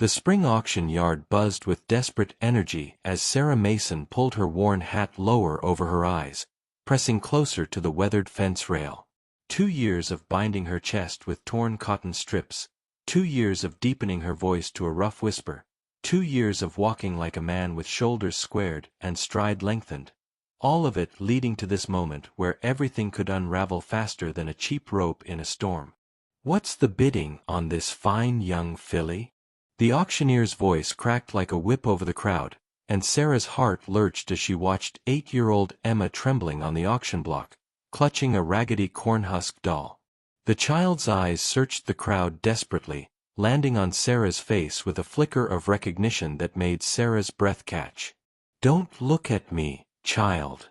The spring auction yard buzzed with desperate energy as Sarah Mason pulled her worn hat lower over her eyes, pressing closer to the weathered fence rail. 2 years of binding her chest with torn cotton strips, 2 years of deepening her voice to a rough whisper, 2 years of walking like a man with shoulders squared and stride lengthened, all of it leading to this moment where everything could unravel faster than a cheap rope in a storm. "What's the bidding on this fine young filly?" The auctioneer's voice cracked like a whip over the crowd, and Sarah's heart lurched as she watched 8-year-old Emma trembling on the auction block, clutching a raggedy cornhusk doll. The child's eyes searched the crowd desperately, landing on Sarah's face with a flicker of recognition that made Sarah's breath catch. "Don't look at me, child.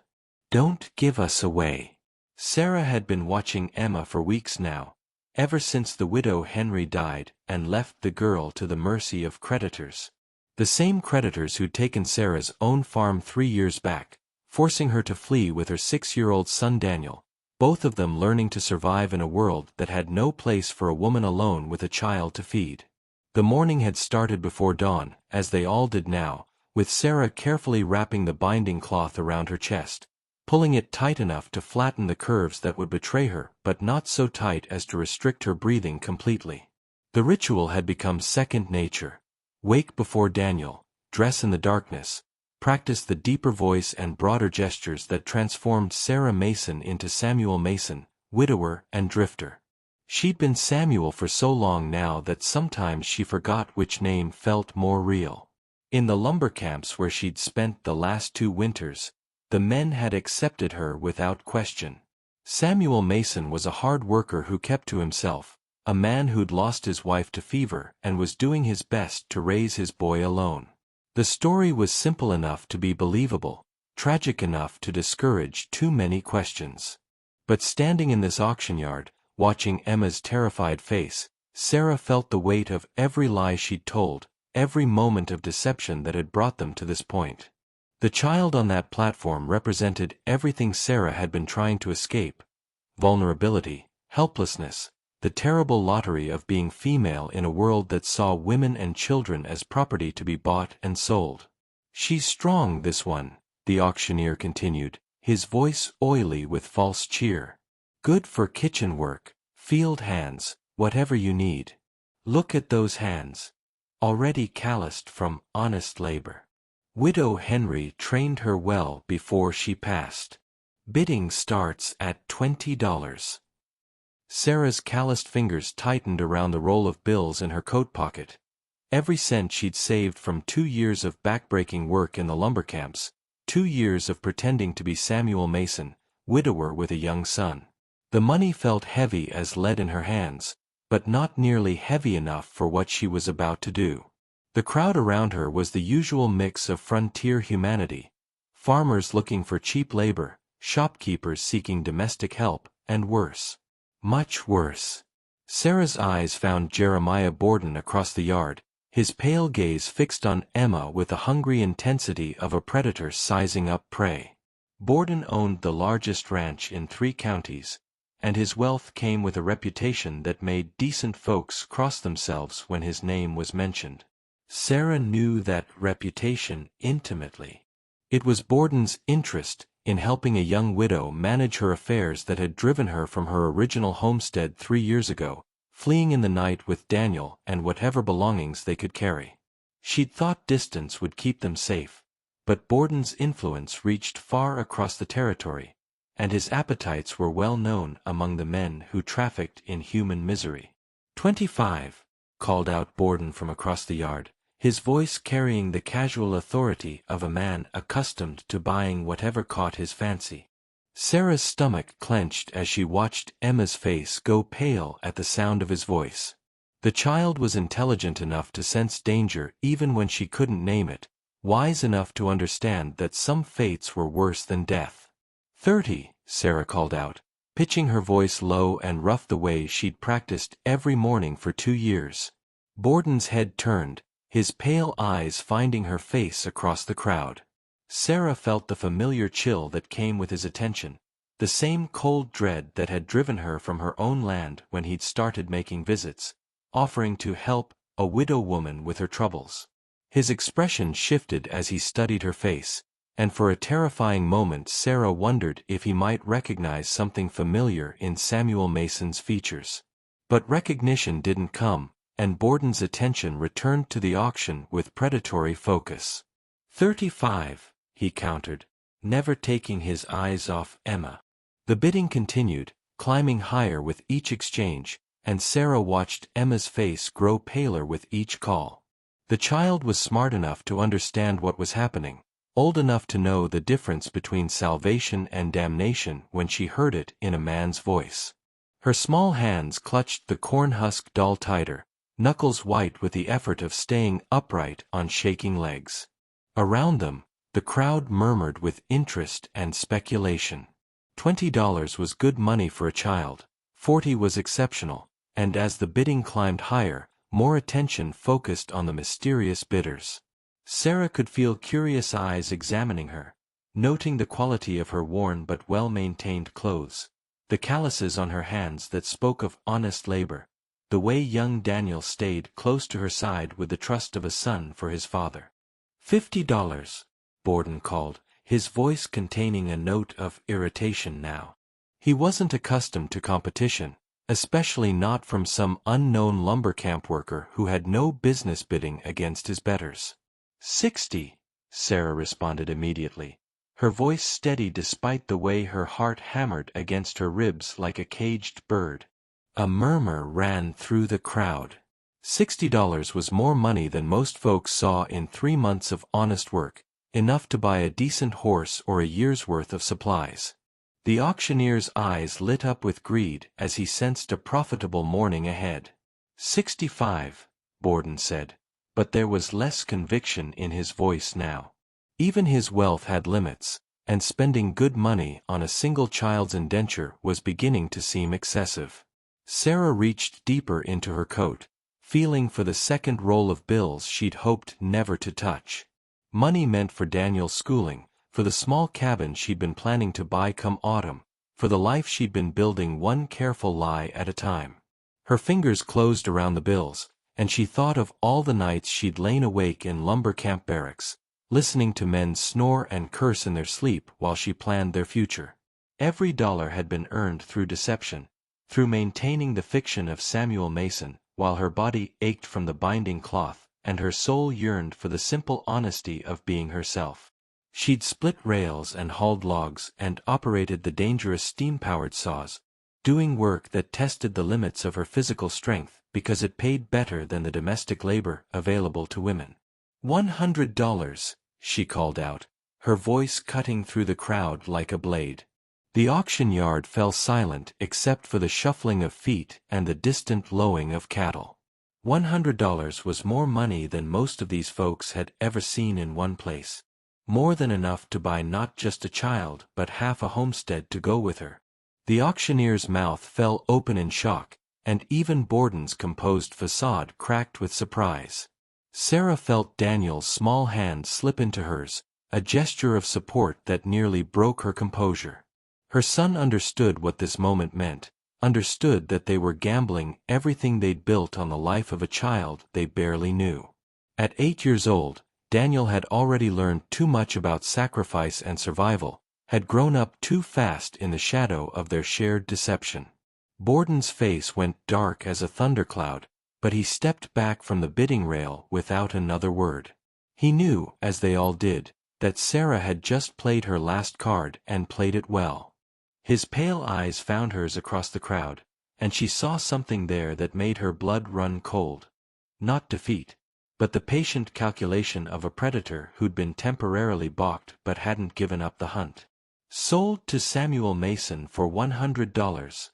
Don't give us away." Sarah had been watching Emma for weeks now, ever since the widow Henry died and left the girl to the mercy of creditors. The same creditors who'd taken Sarah's own farm 3 years back, forcing her to flee with her 6-year-old son Daniel, both of them learning to survive in a world that had no place for a woman alone with a child to feed. The morning had started before dawn, as they all did now, with Sarah carefully wrapping the binding cloth around her chest, pulling it tight enough to flatten the curves that would betray her but not so tight as to restrict her breathing completely. The ritual had become second nature. Wake before Daniel, dress in the darkness, practice the deeper voice and broader gestures that transformed Sarah Mason into Samuel Mason, widower and drifter. She'd been Samuel for so long now that sometimes she forgot which name felt more real. In the lumber camps where she'd spent the last 2 winters, the men had accepted her without question. Samuel Mason was a hard worker who kept to himself, a man who'd lost his wife to fever and was doing his best to raise his boy alone. The story was simple enough to be believable, tragic enough to discourage too many questions. But standing in this auction yard, watching Emma's terrified face, Sarah felt the weight of every lie she'd told, every moment of deception that had brought them to this point. The child on that platform represented everything Sarah had been trying to escape: vulnerability, helplessness, the terrible lottery of being female in a world that saw women and children as property to be bought and sold. "She's strong, this one," the auctioneer continued, his voice oily with false cheer. "Good for kitchen work, field hands, whatever you need. Look at those hands. Already calloused from honest labor. Widow Henry trained her well before she passed. Bidding starts at $20. Sarah's calloused fingers tightened around the roll of bills in her coat pocket. Every cent she'd saved from 2 years of backbreaking work in the lumber camps, 2 years of pretending to be Samuel Mason, widower with a young son. The money felt heavy as lead in her hands, but not nearly heavy enough for what she was about to do. The crowd around her was the usual mix of frontier humanity: farmers looking for cheap labor, shopkeepers seeking domestic help, and worse. Much worse. Sarah's eyes found Jeremiah Borden across the yard, his pale gaze fixed on Emma with the hungry intensity of a predator sizing up prey. Borden owned the largest ranch in 3 counties, and his wealth came with a reputation that made decent folks cross themselves when his name was mentioned. Sarah knew that reputation intimately. It was Borden's interest in helping a young widow manage her affairs that had driven her from her original homestead 3 years ago, fleeing in the night with Daniel and whatever belongings they could carry. She'd thought distance would keep them safe, but Borden's influence reached far across the territory, and his appetites were well known among the men who trafficked in human misery. 25, called out Borden from across the yard, his voice carrying the casual authority of a man accustomed to buying whatever caught his fancy. Sarah's stomach clenched as she watched Emma's face go pale at the sound of his voice. The child was intelligent enough to sense danger even when she couldn't name it, wise enough to understand that some fates were worse than death. 30, Sarah called out, pitching her voice low and rough the way she'd practiced every morning for 2 years. Borden's head turned, his pale eyes finding her face across the crowd. Sarah felt the familiar chill that came with his attention, the same cold dread that had driven her from her own land when he'd started making visits, offering to help, a widow woman with her troubles. His expression shifted as he studied her face, and for a terrifying moment Sarah wondered if he might recognize something familiar in Samuel Mason's features. But recognition didn't come, and Borden's attention returned to the auction with predatory focus. 35, he countered, never taking his eyes off Emma. The bidding continued, climbing higher with each exchange, and Sarah watched Emma's face grow paler with each call. The child was smart enough to understand what was happening, old enough to know the difference between salvation and damnation when she heard it in a man's voice. Her small hands clutched the corn-husk doll tighter, knuckles white with the effort of staying upright on shaking legs. Around them, the crowd murmured with interest and speculation. $20 was good money for a child, 40 was exceptional, and as the bidding climbed higher, more attention focused on the mysterious bidders. Sarah could feel curious eyes examining her, noting the quality of her worn but well-maintained clothes, the calluses on her hands that spoke of honest labor, the way young Daniel stayed close to her side with the trust of a son for his father. $50, Borden called, his voice containing a note of irritation now. He wasn't accustomed to competition, especially not from some unknown lumber camp worker who had no business bidding against his betters. 60, Sarah responded immediately, her voice steady despite the way her heart hammered against her ribs like a caged bird. A murmur ran through the crowd. $60 was more money than most folks saw in 3 months of honest work, enough to buy a decent horse or a year's worth of supplies. The auctioneer's eyes lit up with greed as he sensed a profitable morning ahead. 65, Borden said, but there was less conviction in his voice now. Even his wealth had limits, and spending good money on a single child's indenture was beginning to seem excessive. Sarah reached deeper into her coat, feeling for the second roll of bills she'd hoped never to touch. Money meant for Daniel's schooling, for the small cabin she'd been planning to buy come autumn, for the life she'd been building one careful lie at a time. Her fingers closed around the bills, and she thought of all the nights she'd lain awake in lumber camp barracks, listening to men snore and curse in their sleep while she planned their future. Every dollar had been earned through deception, through maintaining the fiction of Samuel Mason, while her body ached from the binding cloth, and her soul yearned for the simple honesty of being herself. She'd split rails and hauled logs and operated the dangerous steam-powered saws, doing work that tested the limits of her physical strength because it paid better than the domestic labor available to women. $100, she called out, her voice cutting through the crowd like a blade. The auction yard fell silent except for the shuffling of feet and the distant lowing of cattle. $100 was more money than most of these folks had ever seen in one place. More than enough to buy not just a child but half a homestead to go with her. The auctioneer's mouth fell open in shock, and even Borden's composed facade cracked with surprise. Sarah felt Daniel's small hand slip into hers, a gesture of support that nearly broke her composure. Her son understood what this moment meant, understood that they were gambling everything they'd built on the life of a child they barely knew. At 8 years old, Daniel had already learned too much about sacrifice and survival, had grown up too fast in the shadow of their shared deception. Borden's face went dark as a thundercloud, but he stepped back from the bidding rail without another word. He knew, as they all did, that Sarah had just played her last card and played it well. His pale eyes found hers across the crowd, and she saw something there that made her blood run cold. Not defeat, but the patient calculation of a predator who'd been temporarily balked but hadn't given up the hunt. Sold to Samuel Mason for $100,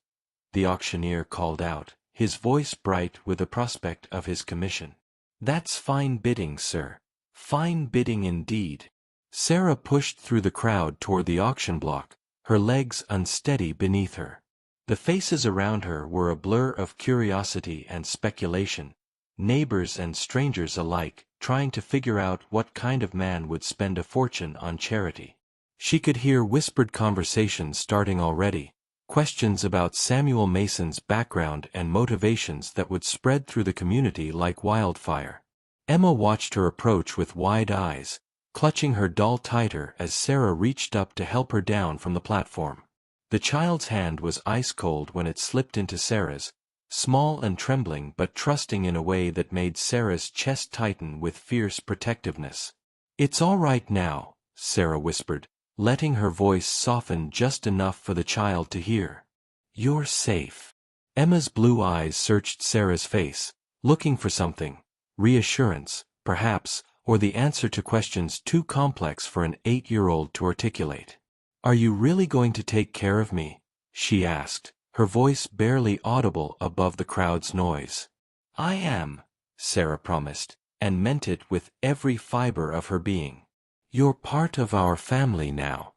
the auctioneer called out, his voice bright with the prospect of his commission. That's fine bidding, sir. Fine bidding indeed. Sarah pushed through the crowd toward the auction block, her legs unsteady beneath her. The faces around her were a blur of curiosity and speculation, neighbors and strangers alike, trying to figure out what kind of man would spend a fortune on charity. She could hear whispered conversations starting already, questions about Samuel Mason's background and motivations that would spread through the community like wildfire. Emma watched her approach with wide eyes, clutching her doll tighter as Sarah reached up to help her down from the platform. The child's hand was ice-cold when it slipped into Sarah's, small and trembling but trusting in a way that made Sarah's chest tighten with fierce protectiveness. "It's all right now," Sarah whispered, letting her voice soften just enough for the child to hear. "You're safe." Emma's blue eyes searched Sarah's face, looking for something, reassurance, perhaps, or the answer to questions too complex for an 8-year-old to articulate. "Are you really going to take care of me?" she asked, her voice barely audible above the crowd's noise. "I am," Sarah promised, and meant it with every fiber of her being. "You're part of our family now."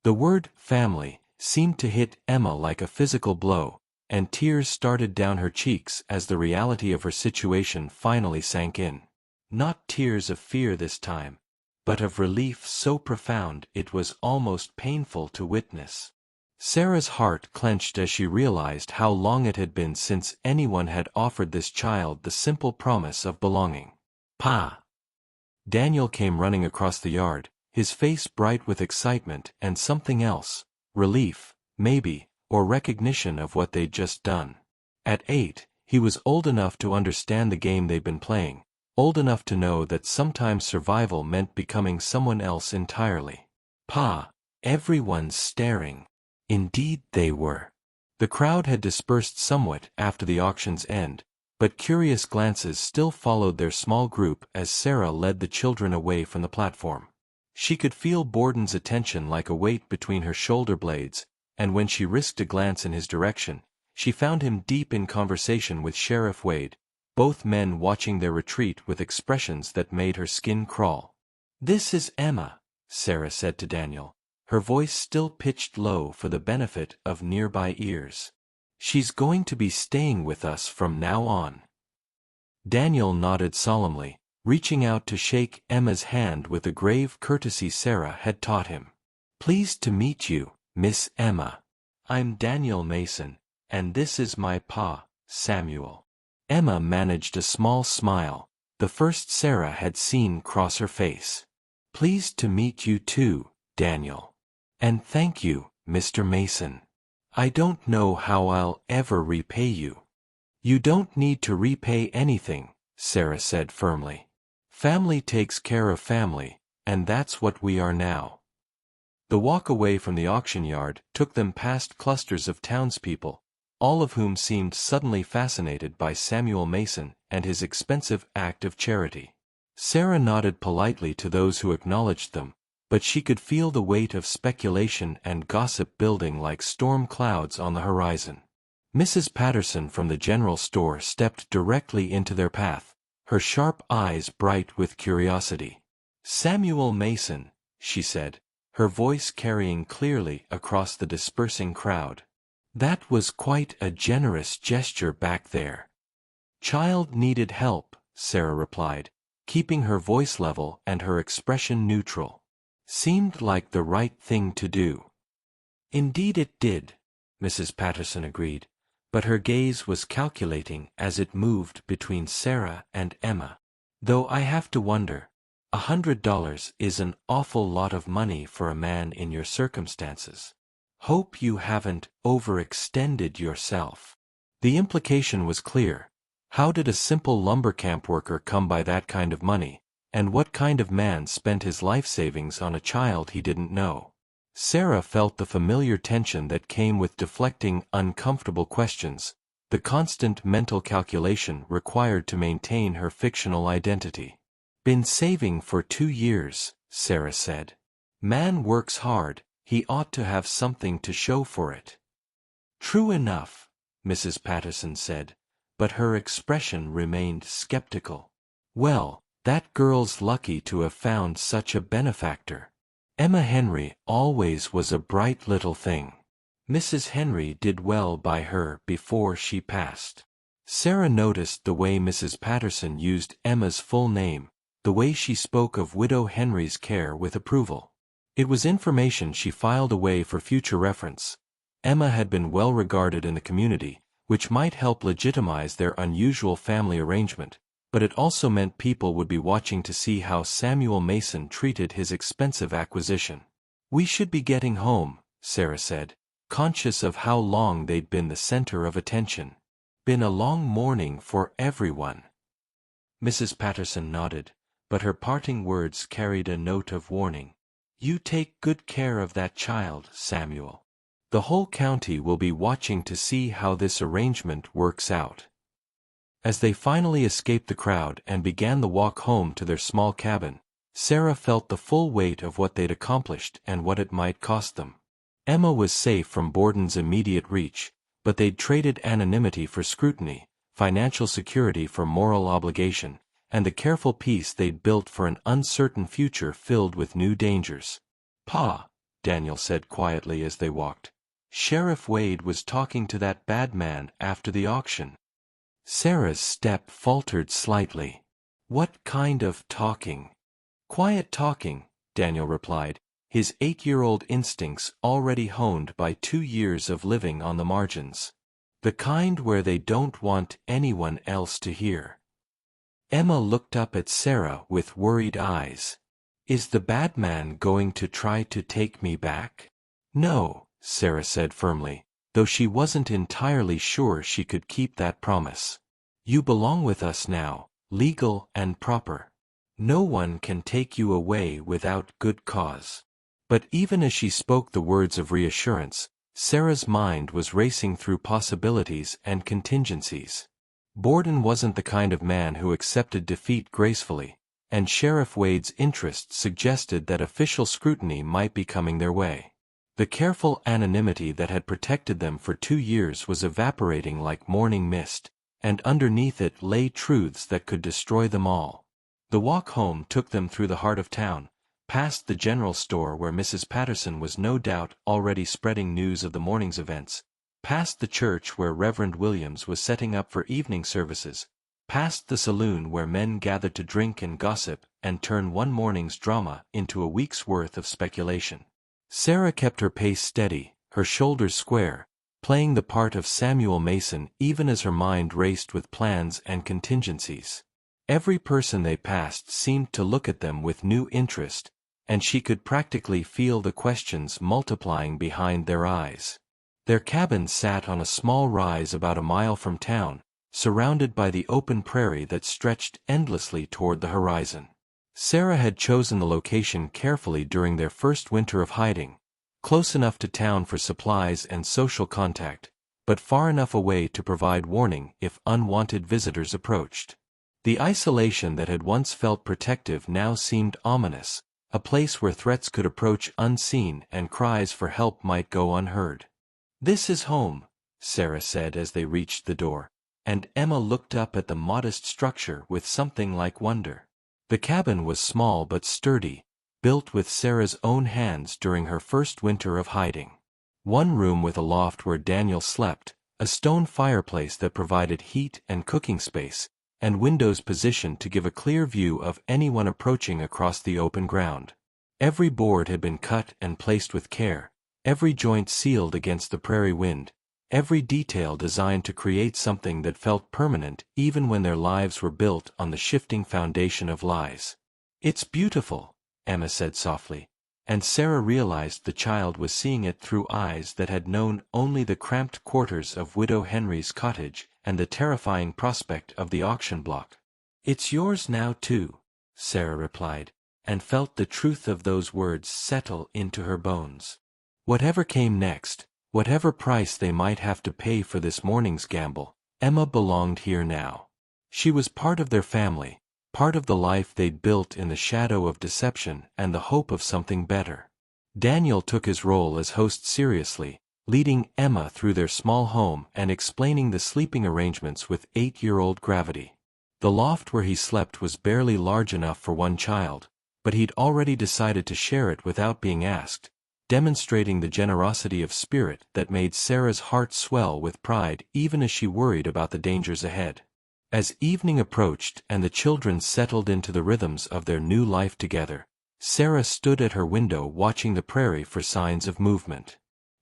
The word family seemed to hit Emma like a physical blow, and tears started down her cheeks as the reality of her situation finally sank in. Not tears of fear this time, but of relief so profound it was almost painful to witness. Sarah's heart clenched as she realized how long it had been since anyone had offered this child the simple promise of belonging. "Pa!" Daniel came running across the yard, his face bright with excitement and something else, relief, maybe, or recognition of what they'd just done. At 8, he was old enough to understand the game they'd been playing, old enough to know that sometimes survival meant becoming someone else entirely. "Pa!" Everyone's staring. Indeed they were. The crowd had dispersed somewhat after the auction's end, but curious glances still followed their small group as Sarah led the children away from the platform. She could feel Borden's attention like a weight between her shoulder blades, and when she risked a glance in his direction, she found him deep in conversation with Sheriff Wade, both men watching their retreat with expressions that made her skin crawl. "This is Emma," Sarah said to Daniel, her voice still pitched low for the benefit of nearby ears. "She's going to be staying with us from now on." Daniel nodded solemnly, reaching out to shake Emma's hand with the grave courtesy Sarah had taught him. "Pleased to meet you, Miss Emma. I'm Daniel Mason, and this is my pa, Samuel." Emma managed a small smile, the first Sarah had seen cross her face. "Pleased to meet you too, Daniel. And thank you, Mr. Mason. I don't know how I'll ever repay you." "You don't need to repay anything," Sarah said firmly. "Family takes care of family, and that's what we are now." The walk away from the auction yard took them past clusters of townspeople, all of whom seemed suddenly fascinated by Samuel Mason and his expensive act of charity. Sarah nodded politely to those who acknowledged them, but she could feel the weight of speculation and gossip building like storm clouds on the horizon. Mrs. Patterson from the general store stepped directly into their path, her sharp eyes bright with curiosity. "Samuel Mason," she said, her voice carrying clearly across the dispersing crowd. "That was quite a generous gesture back there." "Child needed help," Sarah replied, keeping her voice level and her expression neutral. "Seemed like the right thing to do." "Indeed it did," Mrs. Patterson agreed, but her gaze was calculating as it moved between Sarah and Emma. "Though I have to wonder, $100 is an awful lot of money for a man in your circumstances. Hope you haven't overextended yourself." The implication was clear. How did a simple lumber camp worker come by that kind of money, and what kind of man spent his life savings on a child he didn't know? Sarah felt the familiar tension that came with deflecting uncomfortable questions, the constant mental calculation required to maintain her fictional identity. "Been saving for 2 years," Sarah said. "Man works hard, he ought to have something to show for it." "True enough," Mrs. Patterson said, but her expression remained skeptical. "Well, that girl's lucky to have found such a benefactor. Emma Henry always was a bright little thing. Mrs. Henry did well by her before she passed." Sarah noticed the way Mrs. Patterson used Emma's full name, the way she spoke of Widow Henry's care with approval. It was information she filed away for future reference, Emma had been well regarded in the community, which might help legitimize their unusual family arrangement, but it also meant people would be watching to see how Samuel Mason treated his expensive acquisition. "We should be getting home," Sarah said, conscious of how long they'd been the center of attention. "Been a long morning for everyone." Mrs. Patterson nodded, but her parting words carried a note of warning. "You take good care of that child, Samuel. The whole county will be watching to see how this arrangement works out." As they finally escaped the crowd and began the walk home to their small cabin, Sarah felt the full weight of what they'd accomplished and what it might cost them. Emma was safe from Borden's immediate reach, but they'd traded anonymity for scrutiny, financial security for moral obligation, and the careful peace they'd built for an uncertain future filled with new dangers. "Pa," Daniel said quietly as they walked, "Sheriff Wade was talking to that bad man after the auction." Sarah's step faltered slightly. "What kind of talking?" "Quiet talking," Daniel replied, his 8-year-old instincts already honed by 2 years of living on the margins. "The kind where they don't want anyone else to hear." Emma looked up at Sarah with worried eyes. "Is the bad man going to try to take me back?" "No," Sarah said firmly, though she wasn't entirely sure she could keep that promise. "You belong with us now, legal and proper. No one can take you away without good cause." But even as she spoke the words of reassurance, Sarah's mind was racing through possibilities and contingencies. Borden wasn't the kind of man who accepted defeat gracefully, and Sheriff Wade's interests suggested that official scrutiny might be coming their way. The careful anonymity that had protected them for 2 years was evaporating like morning mist, and underneath it lay truths that could destroy them all. The walk home took them through the heart of town, past the general store where Mrs. Patterson was no doubt already spreading news of the morning's events, past the church where Reverend Williams was setting up for evening services, past the saloon where men gathered to drink and gossip and turn one morning's drama into a week's worth of speculation. Sarah kept her pace steady, her shoulders square, playing the part of Samuel Mason even as her mind raced with plans and contingencies. Every person they passed seemed to look at them with new interest, and she could practically feel the questions multiplying behind their eyes. Their cabin sat on a small rise about a mile from town, surrounded by the open prairie that stretched endlessly toward the horizon. Sarah had chosen the location carefully during their first winter of hiding, close enough to town for supplies and social contact, but far enough away to provide warning if unwanted visitors approached. The isolation that had once felt protective now seemed ominous, a place where threats could approach unseen and cries for help might go unheard. "This is home," Sarah said as they reached the door, and Emma looked up at the modest structure with something like wonder. The cabin was small but sturdy, built with Sarah's own hands during her first winter of hiding. One room with a loft where Daniel slept, a stone fireplace that provided heat and cooking space, and windows positioned to give a clear view of anyone approaching across the open ground. Every board had been cut and placed with care, every joint sealed against the prairie wind, every detail designed to create something that felt permanent even when their lives were built on the shifting foundation of lies. "It's beautiful," Emma said softly, and Sarah realized the child was seeing it through eyes that had known only the cramped quarters of Widow Henry's cottage and the terrifying prospect of the auction block. "It's yours now too," Sarah replied, and felt the truth of those words settle into her bones. Whatever came next, whatever price they might have to pay for this morning's gamble, Emma belonged here now. She was part of their family, part of the life they'd built in the shadow of deception and the hope of something better. Daniel took his role as host seriously, leading Emma through their small home and explaining the sleeping arrangements with 8-year-old gravity. The loft where he slept was barely large enough for one child, but he'd already decided to share it without being asked, demonstrating the generosity of spirit that made Sarah's heart swell with pride even as she worried about the dangers ahead. As evening approached and the children settled into the rhythms of their new life together, Sarah stood at her window watching the prairie for signs of movement.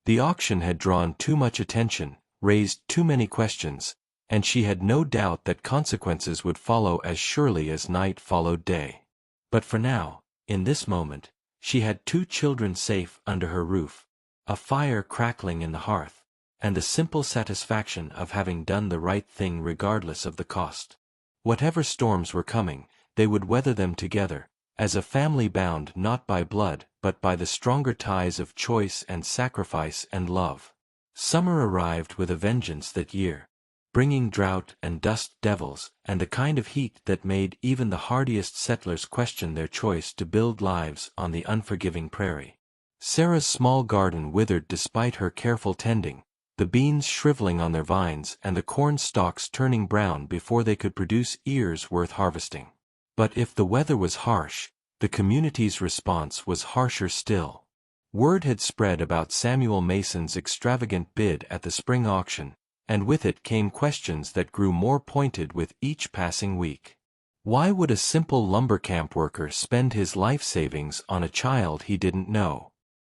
The auction had drawn too much attention, raised too many questions, and she had no doubt that consequences would follow as surely as night followed day. But for now, in this moment, she had 2 children safe under her roof, a fire crackling in the hearth, and the simple satisfaction of having done the right thing regardless of the cost. Whatever storms were coming, they would weather them together, as a family bound not by blood but by the stronger ties of choice and sacrifice and love. Summer arrived with a vengeance that year, bringing drought and dust devils and a kind of heat that made even the hardiest settlers question their choice to build lives on the unforgiving prairie. Sarah's small garden withered despite her careful tending, the beans shriveling on their vines and the corn stalks turning brown before they could produce ears worth harvesting. But if the weather was harsh, the community's response was harsher still. Word had spread about Samuel Mason's extravagant bid at the spring auction, and with it came questions that grew more pointed with each passing week. Why would a simple lumber camp worker spend his life savings on a child he didn't know?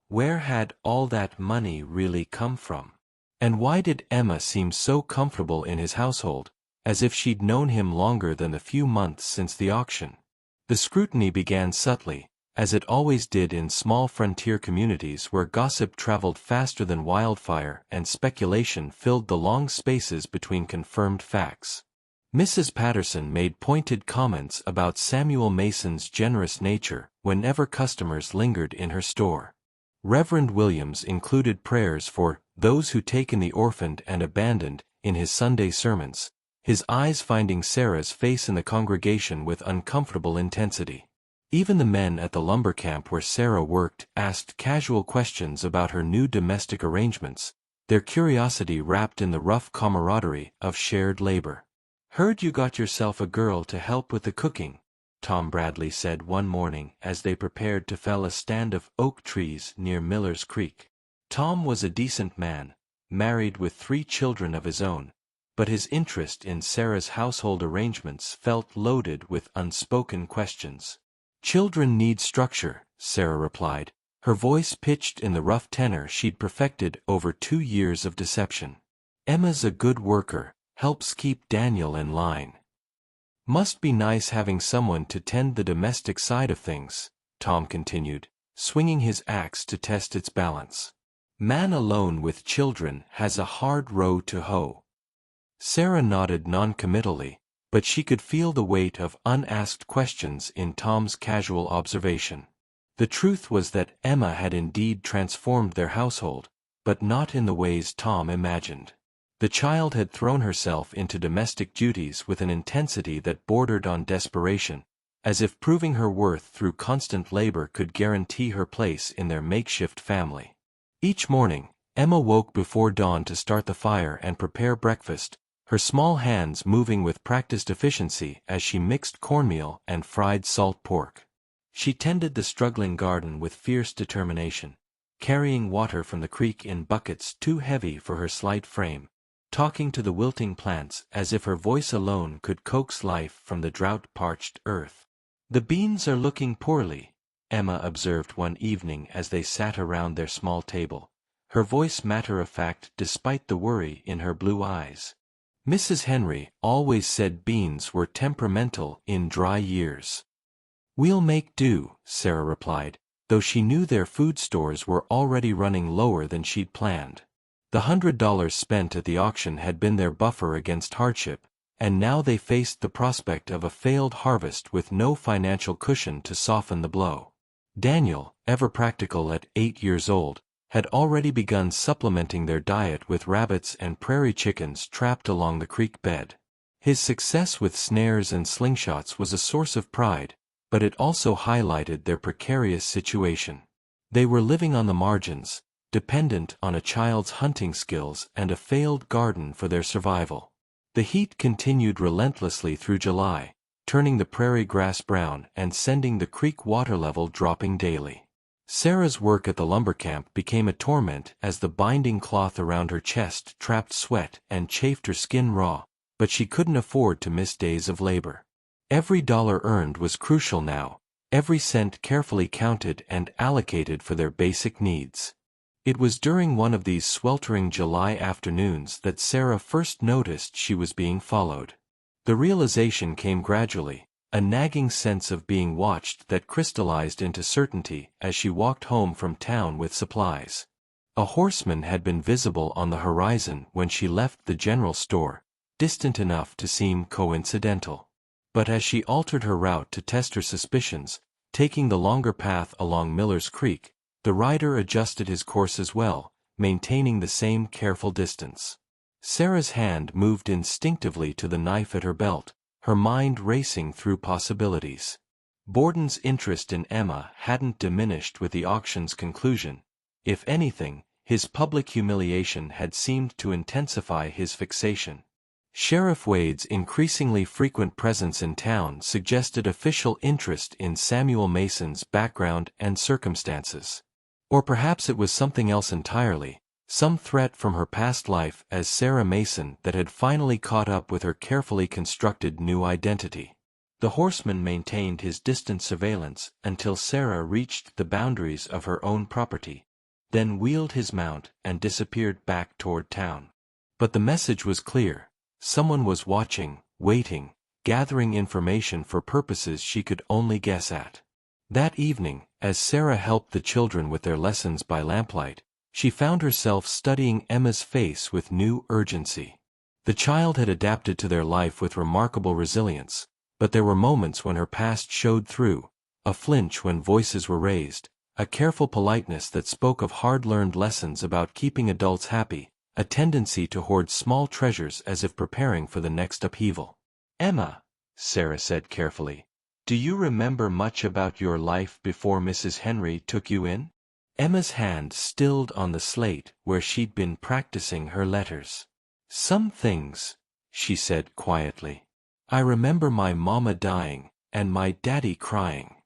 Where had all that money really come from? And why did Emma seem so comfortable in his household, as if she'd known him longer than the few months since the auction? The scrutiny began subtly, as it always did in small frontier communities where gossip traveled faster than wildfire and speculation filled the long spaces between confirmed facts. Mrs. Patterson made pointed comments about Samuel Mason's generous nature whenever customers lingered in her store. Reverend Williams included prayers for those who taken the orphaned and abandoned in his Sunday sermons, his eyes finding Sarah's face in the congregation with uncomfortable intensity. Even the men at the lumber camp where Sarah worked asked casual questions about her new domestic arrangements, their curiosity wrapped in the rough camaraderie of shared labor. "Heard you got yourself a girl to help with the cooking," Tom Bradley said one morning as they prepared to fell a stand of oak trees near Miller's Creek. Tom was a decent man, married with 3 children of his own, but his interest in Sarah's household arrangements felt loaded with unspoken questions. "Children need structure," Sarah replied, her voice pitched in the rough tenor she'd perfected over 2 years of deception. "Emma's a good worker, helps keep Daniel in line. Must be nice having someone to tend the domestic side of things," Tom continued, swinging his axe to test its balance. "Man alone with children has a hard row to hoe." Sarah nodded noncommittally, but she could feel the weight of unasked questions in Tom's casual observation. The truth was that Emma had indeed transformed their household, but not in the ways Tom imagined. The child had thrown herself into domestic duties with an intensity that bordered on desperation, as if proving her worth through constant labor could guarantee her place in their makeshift family. Each morning, Emma woke before dawn to start the fire and prepare breakfast, her small hands moving with practiced efficiency as she mixed cornmeal and fried salt pork. She tended the struggling garden with fierce determination, carrying water from the creek in buckets too heavy for her slight frame, talking to the wilting plants as if her voice alone could coax life from the drought-parched earth. "The beans are looking poorly," Emma observed one evening as they sat around their small table, her voice matter-of-fact despite the worry in her blue eyes. "Mrs. Henry always said beans were temperamental in dry years." "We'll make do," Sarah replied, though she knew their food stores were already running lower than she'd planned. The $100 spent at the auction had been their buffer against hardship, and now they faced the prospect of a failed harvest with no financial cushion to soften the blow. Daniel, ever practical at 8 years old, had already begun supplementing their diet with rabbits and prairie chickens trapped along the creek bed. His success with snares and slingshots was a source of pride, but it also highlighted their precarious situation. They were living on the margins, dependent on a child's hunting skills and a failed garden for their survival. The heat continued relentlessly through July, turning the prairie grass brown and sending the creek water level dropping daily. Sarah's work at the lumber camp became a torment as the binding cloth around her chest trapped sweat and chafed her skin raw, but she couldn't afford to miss days of labor. Every dollar earned was crucial now, every cent carefully counted and allocated for their basic needs. It was during one of these sweltering July afternoons that Sarah first noticed she was being followed. The realization came gradually, a nagging sense of being watched that crystallized into certainty as she walked home from town with supplies. A horseman had been visible on the horizon when she left the general store, distant enough to seem coincidental. But as she altered her route to test her suspicions, taking the longer path along Miller's Creek, the rider adjusted his course as well, maintaining the same careful distance. Sarah's hand moved instinctively to the knife at her belt, her mind racing through possibilities. Borden's interest in Emma hadn't diminished with the auction's conclusion. If anything, his public humiliation had seemed to intensify his fixation. Sheriff Wade's increasingly frequent presence in town suggested official interest in Samuel Mason's background and circumstances. Or perhaps it was something else entirely, some threat from her past life as Sarah Mason that had finally caught up with her carefully constructed new identity. The horseman maintained his distant surveillance until Sarah reached the boundaries of her own property, then wheeled his mount and disappeared back toward town. But the message was clear. Someone was watching, waiting, gathering information for purposes she could only guess at. That evening, as Sarah helped the children with their lessons by lamplight, she found herself studying Emma's face with new urgency. The child had adapted to their life with remarkable resilience, but there were moments when her past showed through, a flinch when voices were raised, a careful politeness that spoke of hard-learned lessons about keeping adults happy, a tendency to hoard small treasures as if preparing for the next upheaval. "Emma," Sarah said carefully, "do you remember much about your life before Mrs. Henry took you in?" Emma's hand stilled on the slate where she'd been practicing her letters. "Some things," she said quietly. "I remember my mama dying, and my daddy crying.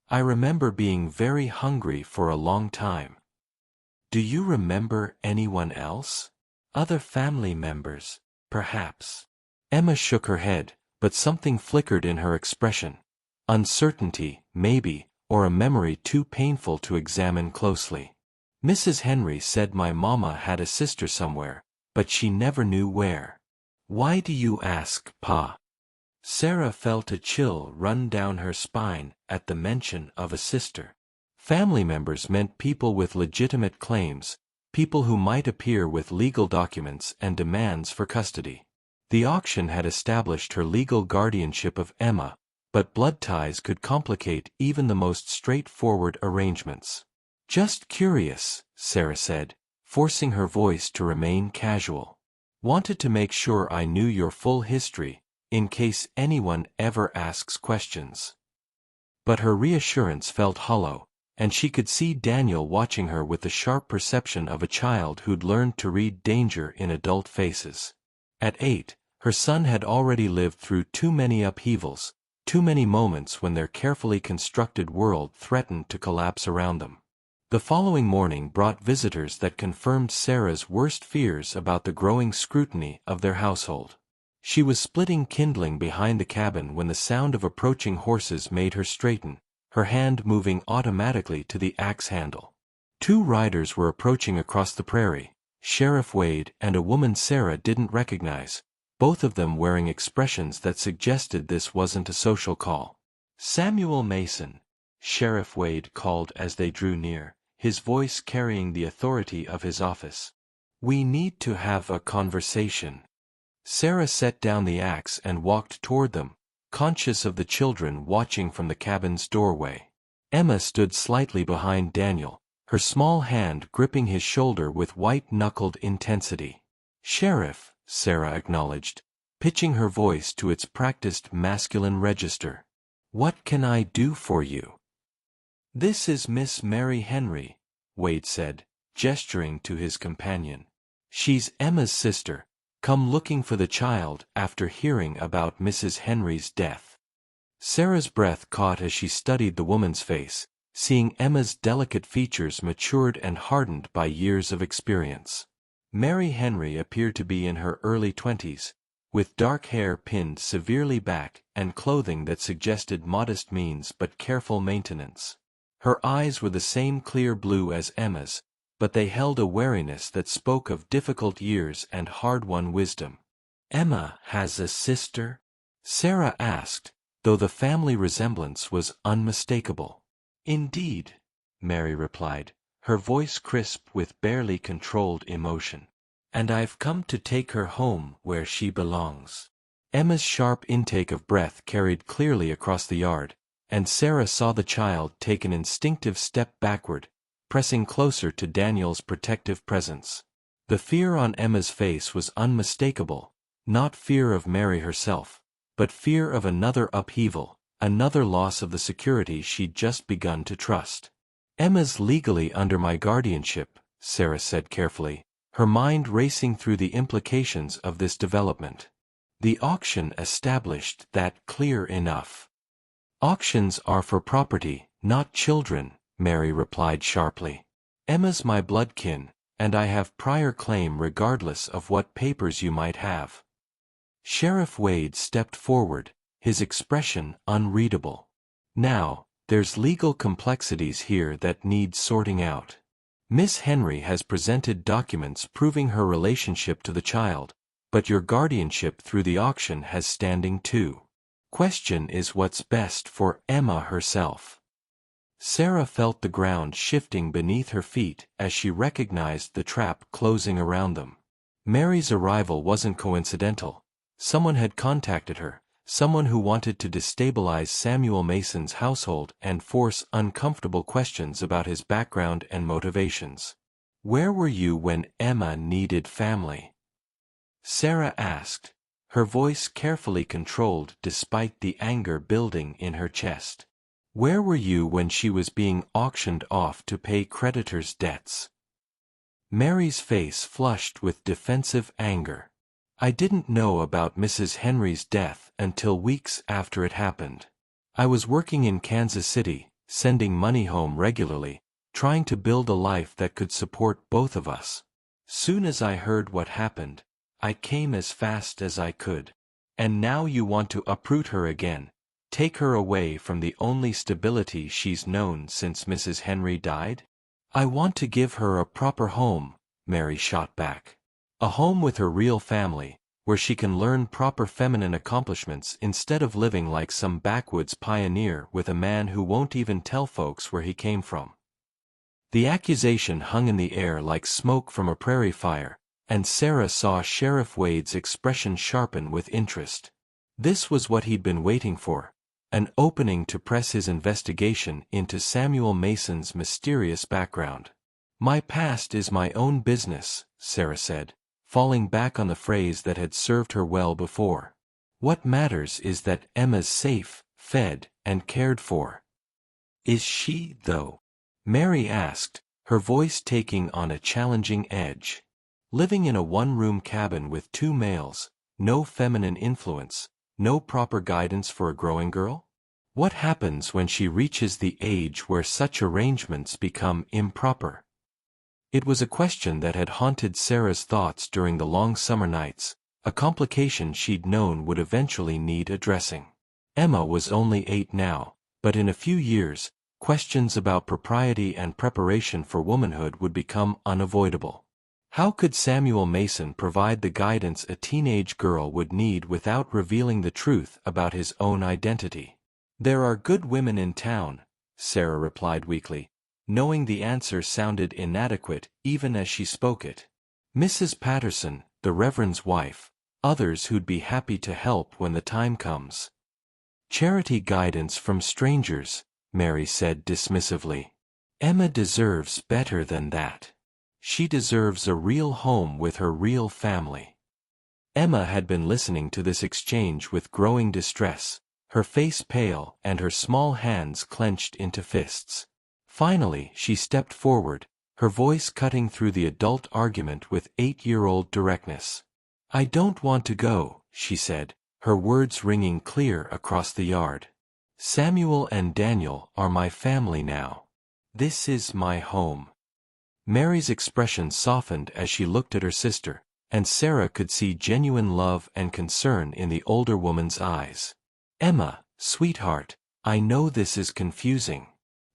I remember being very hungry for a long time." "Do you remember anyone else? Other family members, perhaps?" Emma shook her head, but something flickered in her expression. Uncertainty, maybe, or a memory too painful to examine closely. "Mrs. Henry said my mama had a sister somewhere, but she never knew where." "Why do you ask, Pa?" Sarah felt a chill run down her spine at the mention of a sister. Family members meant people with legitimate claims, people who might appear with legal documents and demands for custody. The auction had established her legal guardianship of Emma, but blood ties could complicate even the most straightforward arrangements. "Just curious," Sarah said, forcing her voice to remain casual. "Wanted to make sure I knew your full history, in case anyone ever asks questions." But her reassurance felt hollow, and she could see Daniel watching her with the sharp perception of a child who'd learned to read danger in adult faces. At 8, her son had already lived through too many upheavals, too many moments when their carefully constructed world threatened to collapse around them. The following morning brought visitors that confirmed Sarah's worst fears about the growing scrutiny of their household. She was splitting kindling behind the cabin when the sound of approaching horses made her straighten, her hand moving automatically to the axe handle. 2 riders were approaching across the prairie, Sheriff Wade and a woman Sarah didn't recognize, both of them wearing expressions that suggested this wasn't a social call. "Samuel Mason," Sheriff Wade called as they drew near, his voice carrying the authority of his office. "We need to have a conversation." Sarah set down the axe and walked toward them, conscious of the children watching from the cabin's doorway. Emma stood slightly behind Daniel, her small hand gripping his shoulder with white-knuckled intensity. "Sheriff," Sarah acknowledged, pitching her voice to its practiced masculine register. "What can I do for you?" "This is Miss Mary Henry," Wade said, gesturing to his companion. "She's Emma's sister, come looking for the child after hearing about Mrs. Henry's death." Sarah's breath caught as she studied the woman's face, seeing Emma's delicate features matured and hardened by years of experience. Mary Henry appeared to be in her early 20s, with dark hair pinned severely back and clothing that suggested modest means but careful maintenance. Her eyes were the same clear blue as Emma's, but they held a wariness that spoke of difficult years and hard-won wisdom. "Emma has a sister?" Sarah asked, though the family resemblance was unmistakable. "Indeed," Mary replied, her voice crisp with barely controlled emotion. "And I've come to take her home where she belongs." Emma's sharp intake of breath carried clearly across the yard, and Sarah saw the child take an instinctive step backward, pressing closer to Daniel's protective presence. The fear on Emma's face was unmistakable, not fear of Mary herself, but fear of another upheaval, another loss of the security she'd just begun to trust. "Emma's legally under my guardianship," Sarah said carefully, her mind racing through the implications of this development. The auction established that clear enough. "Auctions are for property, not children," Mary replied sharply. "Emma's my bloodkin, and I have prior claim regardless of what papers you might have." Sheriff Wade stepped forward, his expression unreadable. "Now, there's legal complexities here that need sorting out. Miss Henry has presented documents proving her relationship to the child, but your guardianship through the auction has standing too. Question is what's best for Emma herself." Sarah felt the ground shifting beneath her feet as she recognized the trap closing around them. Mary's arrival wasn't coincidental. Someone had contacted her, someone who wanted to destabilize Samuel Mason's household and force uncomfortable questions about his background and motivations. "Where were you when Emma needed family?" Sarah asked, her voice carefully controlled despite the anger building in her chest. "Where were you when she was being auctioned off to pay creditors' debts?" Mary's face flushed with defensive anger. "I didn't know about Mrs. Henry's death until weeks after it happened. I was working in Kansas City, sending money home regularly, trying to build a life that could support both of us. Soon as I heard what happened, I came as fast as I could. And now you want to uproot her again, take her away from the only stability she's known since Mrs. Henry died?" "I want to give her a proper home," Mary shot back. "A home with her real family, where she can learn proper feminine accomplishments instead of living like some backwoods pioneer with a man who won't even tell folks where he came from." The accusation hung in the air like smoke from a prairie fire, and Sarah saw Sheriff Wade's expression sharpen with interest. This was what he'd been waiting for, an opening to press his investigation into Samuel Mason's mysterious background. "My past is my own business," Sarah said, falling back on the phrase that had served her well before. "What matters is that Emma's safe, fed, and cared for." "Is she, though?" Mary asked, her voice taking on a challenging edge. "Living in a one-room cabin with two males, no feminine influence, no proper guidance for a growing girl? What happens when she reaches the age where such arrangements become improper?" It was a question that had haunted Sarah's thoughts during the long summer nights, a complication she'd known would eventually need addressing. Emma was only 8 now, but in a few years, questions about propriety and preparation for womanhood would become unavoidable. How could Samuel Mason provide the guidance a teenage girl would need without revealing the truth about his own identity? "There are good women in town," Sarah replied weakly, knowing the answer sounded inadequate even as she spoke it. "Mrs. Patterson, the Reverend's wife, others who'd be happy to help when the time comes." "Charity guidance from strangers," Mary said dismissively. "Emma deserves better than that. She deserves a real home with her real family." Emma had been listening to this exchange with growing distress, her face pale and her small hands clenched into fists. Finally, she stepped forward, her voice cutting through the adult argument with 8-year-old directness. "I don't want to go," she said, her words ringing clear across the yard. "Samuel and Daniel are my family now. This is my home." Mary's expression softened as she looked at her sister, and Sarah could see genuine love and concern in the older woman's eyes. "Emma, sweetheart, I know this is confusing.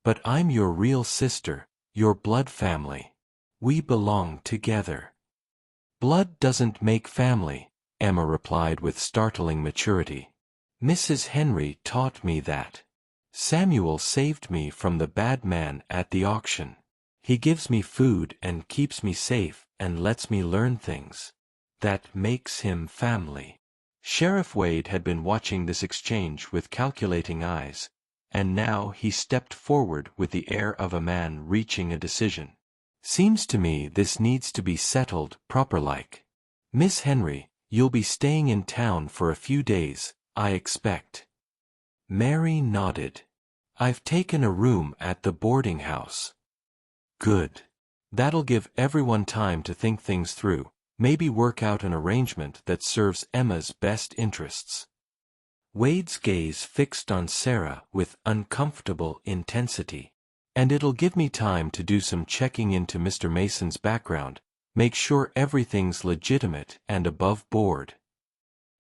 But I'm your real sister, your blood family. We belong together. Blood doesn't make family, Emma replied with startling maturity. Mrs. Henry taught me that. Samuel saved me from the bad man at the auction. He gives me food and keeps me safe and lets me learn things. That makes him family. Sheriff Wade had been watching this exchange with calculating eyes, and now he stepped forward with the air of a man reaching a decision. Seems to me this needs to be settled proper-like. Miss Henry, you'll be staying in town for a few days, I expect. Mary nodded. I've taken a room at the boarding house. Good. That'll give everyone time to think things through, maybe work out an arrangement that serves Emma's best interests. Wade's gaze fixed on Sarah with uncomfortable intensity. And it'll give me time to do some checking into Mr. Mason's background, make sure everything's legitimate and above board.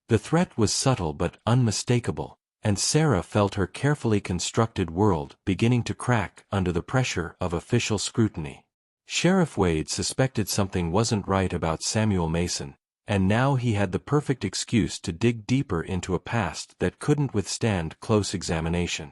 The threat was subtle but unmistakable, and Sarah felt her carefully constructed world beginning to crack under the pressure of official scrutiny. Sheriff Wade suspected something wasn't right about Samuel Mason, and now he had the perfect excuse to dig deeper into a past that couldn't withstand close examination.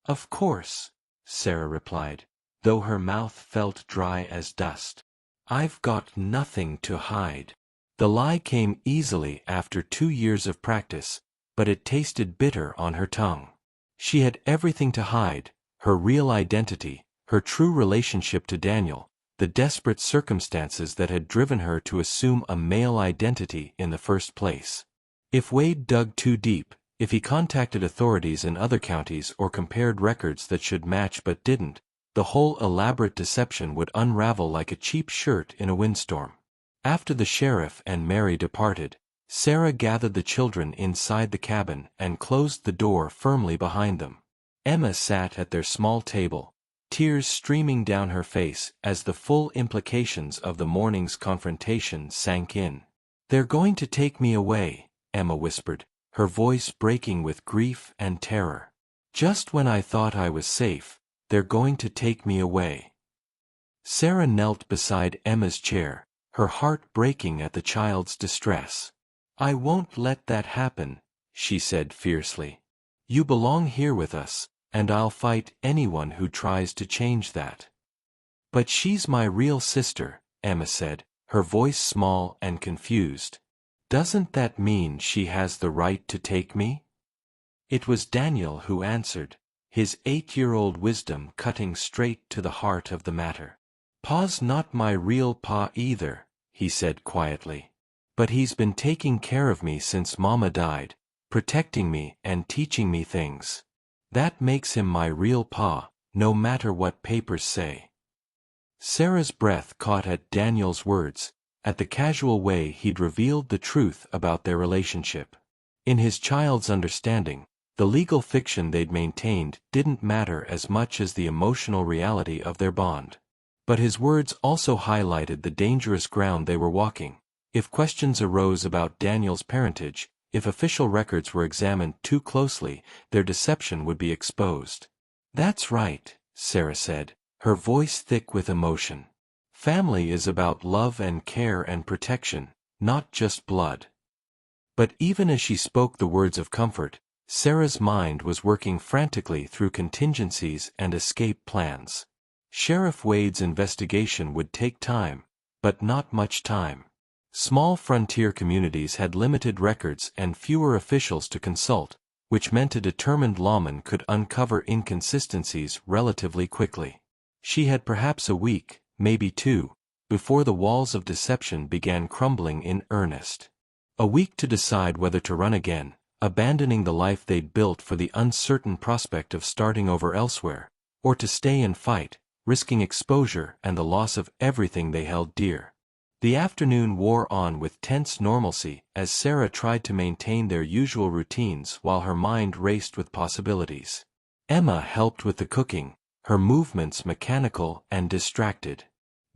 Of course, Sarah replied, though her mouth felt dry as dust. I've got nothing to hide. The lie came easily after 2 years of practice, but it tasted bitter on her tongue. She had everything to hide, her real identity, her true relationship to Daniel, the desperate circumstances that had driven her to assume a male identity in the first place. If Wade dug too deep, if he contacted authorities in other counties or compared records that should match but didn't, the whole elaborate deception would unravel like a cheap shirt in a windstorm. After the sheriff and Mary departed, Sarah gathered the children inside the cabin and closed the door firmly behind them. Emma sat at their small table, tears streaming down her face as the full implications of the morning's confrontation sank in. "They're going to take me away," Emma whispered, her voice breaking with grief and terror. "Just when I thought I was safe, they're going to take me away." Sarah knelt beside Emma's chair, her heart breaking at the child's distress. "I won't let that happen," she said fiercely. "You belong here with us, and I'll fight anyone who tries to change that." "But she's my real sister," Emma said, her voice small and confused. "Doesn't that mean she has the right to take me?" It was Daniel who answered, his 8-year-old wisdom cutting straight to the heart of the matter. "Pa's not my real pa either," he said quietly. "But he's been taking care of me since Mama died, protecting me and teaching me things. That makes him my real pa, no matter what papers say." Sarah's breath caught at Daniel's words, at the casual way he'd revealed the truth about their relationship. In his child's understanding, the legal fiction they'd maintained didn't matter as much as the emotional reality of their bond. But his words also highlighted the dangerous ground they were walking. If questions arose about Daniel's parentage, if official records were examined too closely, their deception would be exposed. "That's right," Sarah said, her voice thick with emotion. "Family is about love and care and protection, not just blood." But even as she spoke the words of comfort, Sarah's mind was working frantically through contingencies and escape plans. Sheriff Wade's investigation would take time, but not much time. Small frontier communities had limited records and fewer officials to consult, which meant a determined lawman could uncover inconsistencies relatively quickly. She had perhaps a week, maybe 2, before the walls of deception began crumbling in earnest. A week to decide whether to run again, abandoning the life they'd built for the uncertain prospect of starting over elsewhere, or to stay and fight, risking exposure and the loss of everything they held dear. The afternoon wore on with tense normalcy as Sarah tried to maintain their usual routines while her mind raced with possibilities. Emma helped with the cooking, her movements mechanical and distracted.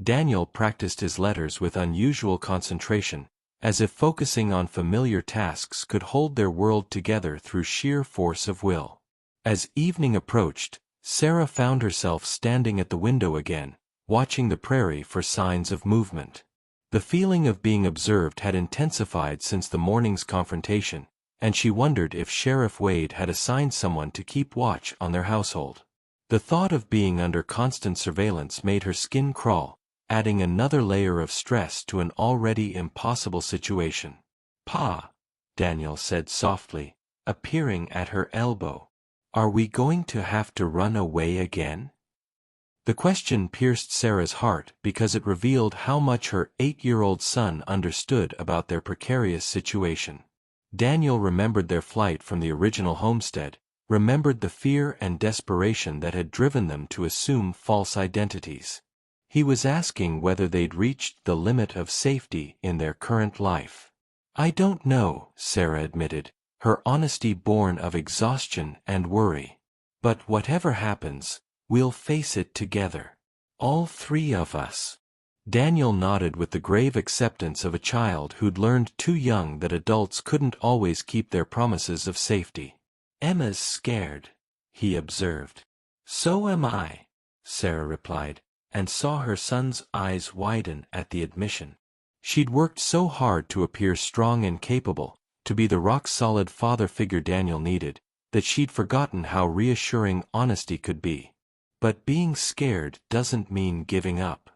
Daniel practiced his letters with unusual concentration, as if focusing on familiar tasks could hold their world together through sheer force of will. As evening approached, Sarah found herself standing at the window again, watching the prairie for signs of movement. The feeling of being observed had intensified since the morning's confrontation, and she wondered if Sheriff Wade had assigned someone to keep watch on their household. The thought of being under constant surveillance made her skin crawl, adding another layer of stress to an already impossible situation. "Pa," Daniel said softly, appearing at her elbow. "Are we going to have to run away again?" The question pierced Sarah's heart because it revealed how much her 8-year-old son understood about their precarious situation. Daniel remembered their flight from the original homestead, remembered the fear and desperation that had driven them to assume false identities. He was asking whether they'd reached the limit of safety in their current life. "I don't know," Sarah admitted, her honesty born of exhaustion and worry. "But whatever happens, we'll face it together. All three of us." Daniel nodded with the grave acceptance of a child who'd learned too young that adults couldn't always keep their promises of safety. "Emma's scared," he observed. "So am I," Sarah replied, and saw her son's eyes widen at the admission. She'd worked so hard to appear strong and capable, to be the rock-solid father figure Daniel needed, that she'd forgotten how reassuring honesty could be. But being scared doesn't mean giving up.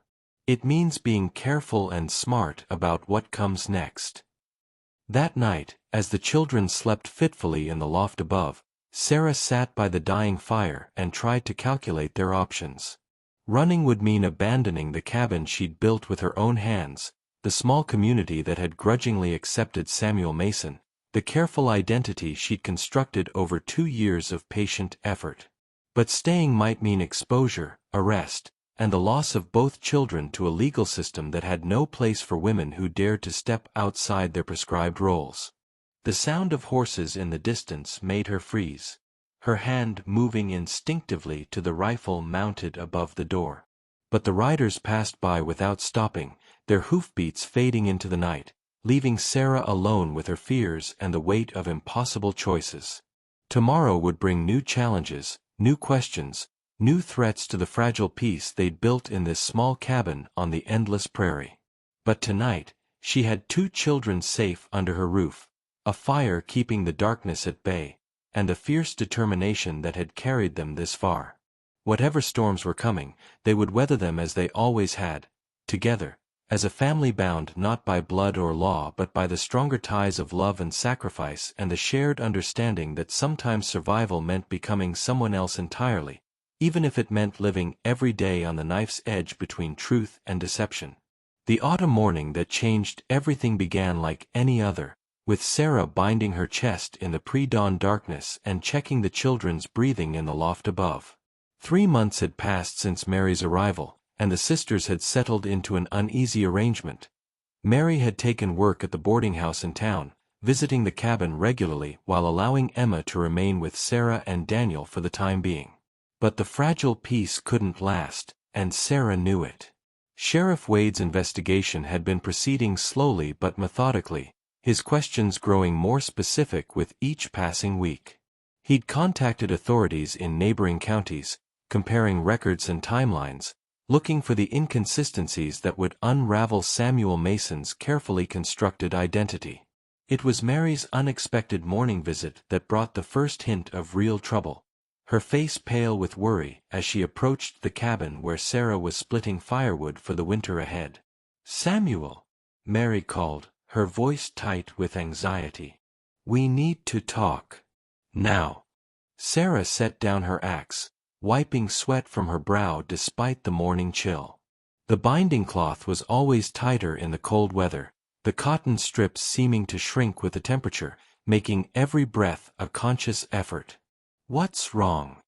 It means being careful and smart about what comes next. That night, as the children slept fitfully in the loft above, Sarah sat by the dying fire and tried to calculate their options. Running would mean abandoning the cabin she'd built with her own hands, the small community that had grudgingly accepted Samuel Mason, the careful identity she'd constructed over 2 years of patient effort. But staying might mean exposure, arrest, and the loss of both children to a legal system that had no place for women who dared to step outside their prescribed roles. The sound of horses in the distance made her freeze, her hand moving instinctively to the rifle mounted above the door. But the riders passed by without stopping, their hoofbeats fading into the night, leaving Sarah alone with her fears and the weight of impossible choices. Tomorrow would bring new challenges, new questions, new threats to the fragile peace they'd built in this small cabin on the endless prairie. But tonight, she had 2 children safe under her roof, a fire keeping the darkness at bay, and a fierce determination that had carried them this far. Whatever storms were coming, they would weather them as they always had, together, as a family bound not by blood or law but by the stronger ties of love and sacrifice and the shared understanding that sometimes survival meant becoming someone else entirely, even if it meant living every day on the knife's edge between truth and deception. The autumn morning that changed everything began like any other, with Sarah binding her chest in the pre-dawn darkness and checking the children's breathing in the loft above. 3 months had passed since Mary's arrival, and the sisters had settled into an uneasy arrangement. Mary had taken work at the boarding house in town, visiting the cabin regularly while allowing Emma to remain with Sarah and Daniel for the time being. But the fragile peace couldn't last, and Sarah knew it. Sheriff Wade's investigation had been proceeding slowly but methodically, his questions growing more specific with each passing week. He'd contacted authorities in neighboring counties, comparing records and timelines, looking for the inconsistencies that would unravel Samuel Mason's carefully constructed identity. It was Mary's unexpected morning visit that brought the first hint of real trouble, her face pale with worry as she approached the cabin where Sarah was splitting firewood for the winter ahead. "Samuel," Mary called, her voice tight with anxiety. "We need to talk. Now." Sarah set down her axe, wiping sweat from her brow despite the morning chill. The binding cloth was always tighter in the cold weather, the cotton strips seeming to shrink with the temperature, making every breath a conscious effort. "What's wrong?"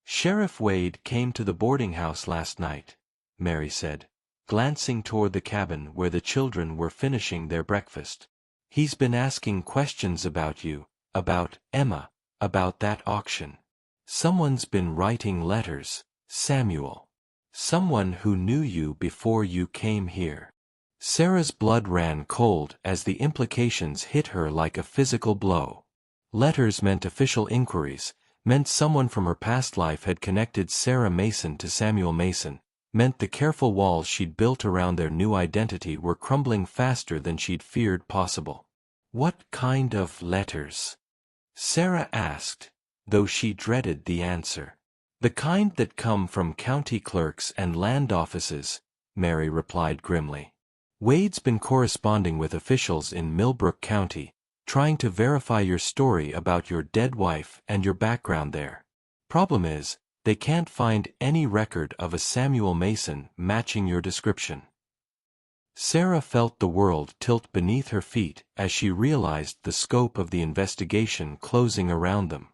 "Sheriff Wade came to the boarding house last night," Mary said, glancing toward the cabin where the children were finishing their breakfast. "He's been asking questions about you, about Emma, about that auction. Someone's been writing letters, Samuel. Someone who knew you before you came here." Sarah's blood ran cold as the implications hit her like a physical blow. Letters meant official inquiries, meant someone from her past life had connected Sarah Mason to Samuel Mason, meant the careful walls she'd built around their new identity were crumbling faster than she'd feared possible. "What kind of letters?" Sarah asked, though she dreaded the answer. "The kind that come from county clerks and land offices," Mary replied grimly. "Wade's been corresponding with officials in Millbrook County, trying to verify your story about your dead wife and your background there. Problem is, they can't find any record of a Samuel Mason matching your description." Sarah felt the world tilt beneath her feet as she realized the scope of the investigation closing around them.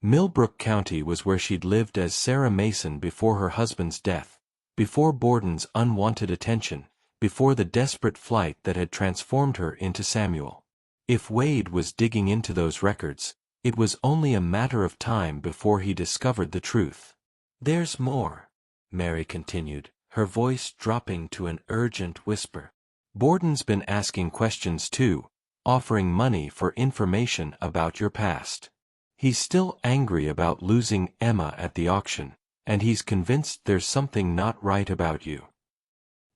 Millbrook County was where she'd lived as Sarah Mason before her husband's death, before Borden's unwanted attention, before the desperate flight that had transformed her into Samuel. If Wade was digging into those records, it was only a matter of time before he discovered the truth. "There's more," Mary continued, her voice dropping to an urgent whisper. "Borden's been asking questions too, offering money for information about your past. He's still angry about losing Emma at the auction, and he's convinced there's something not right about you."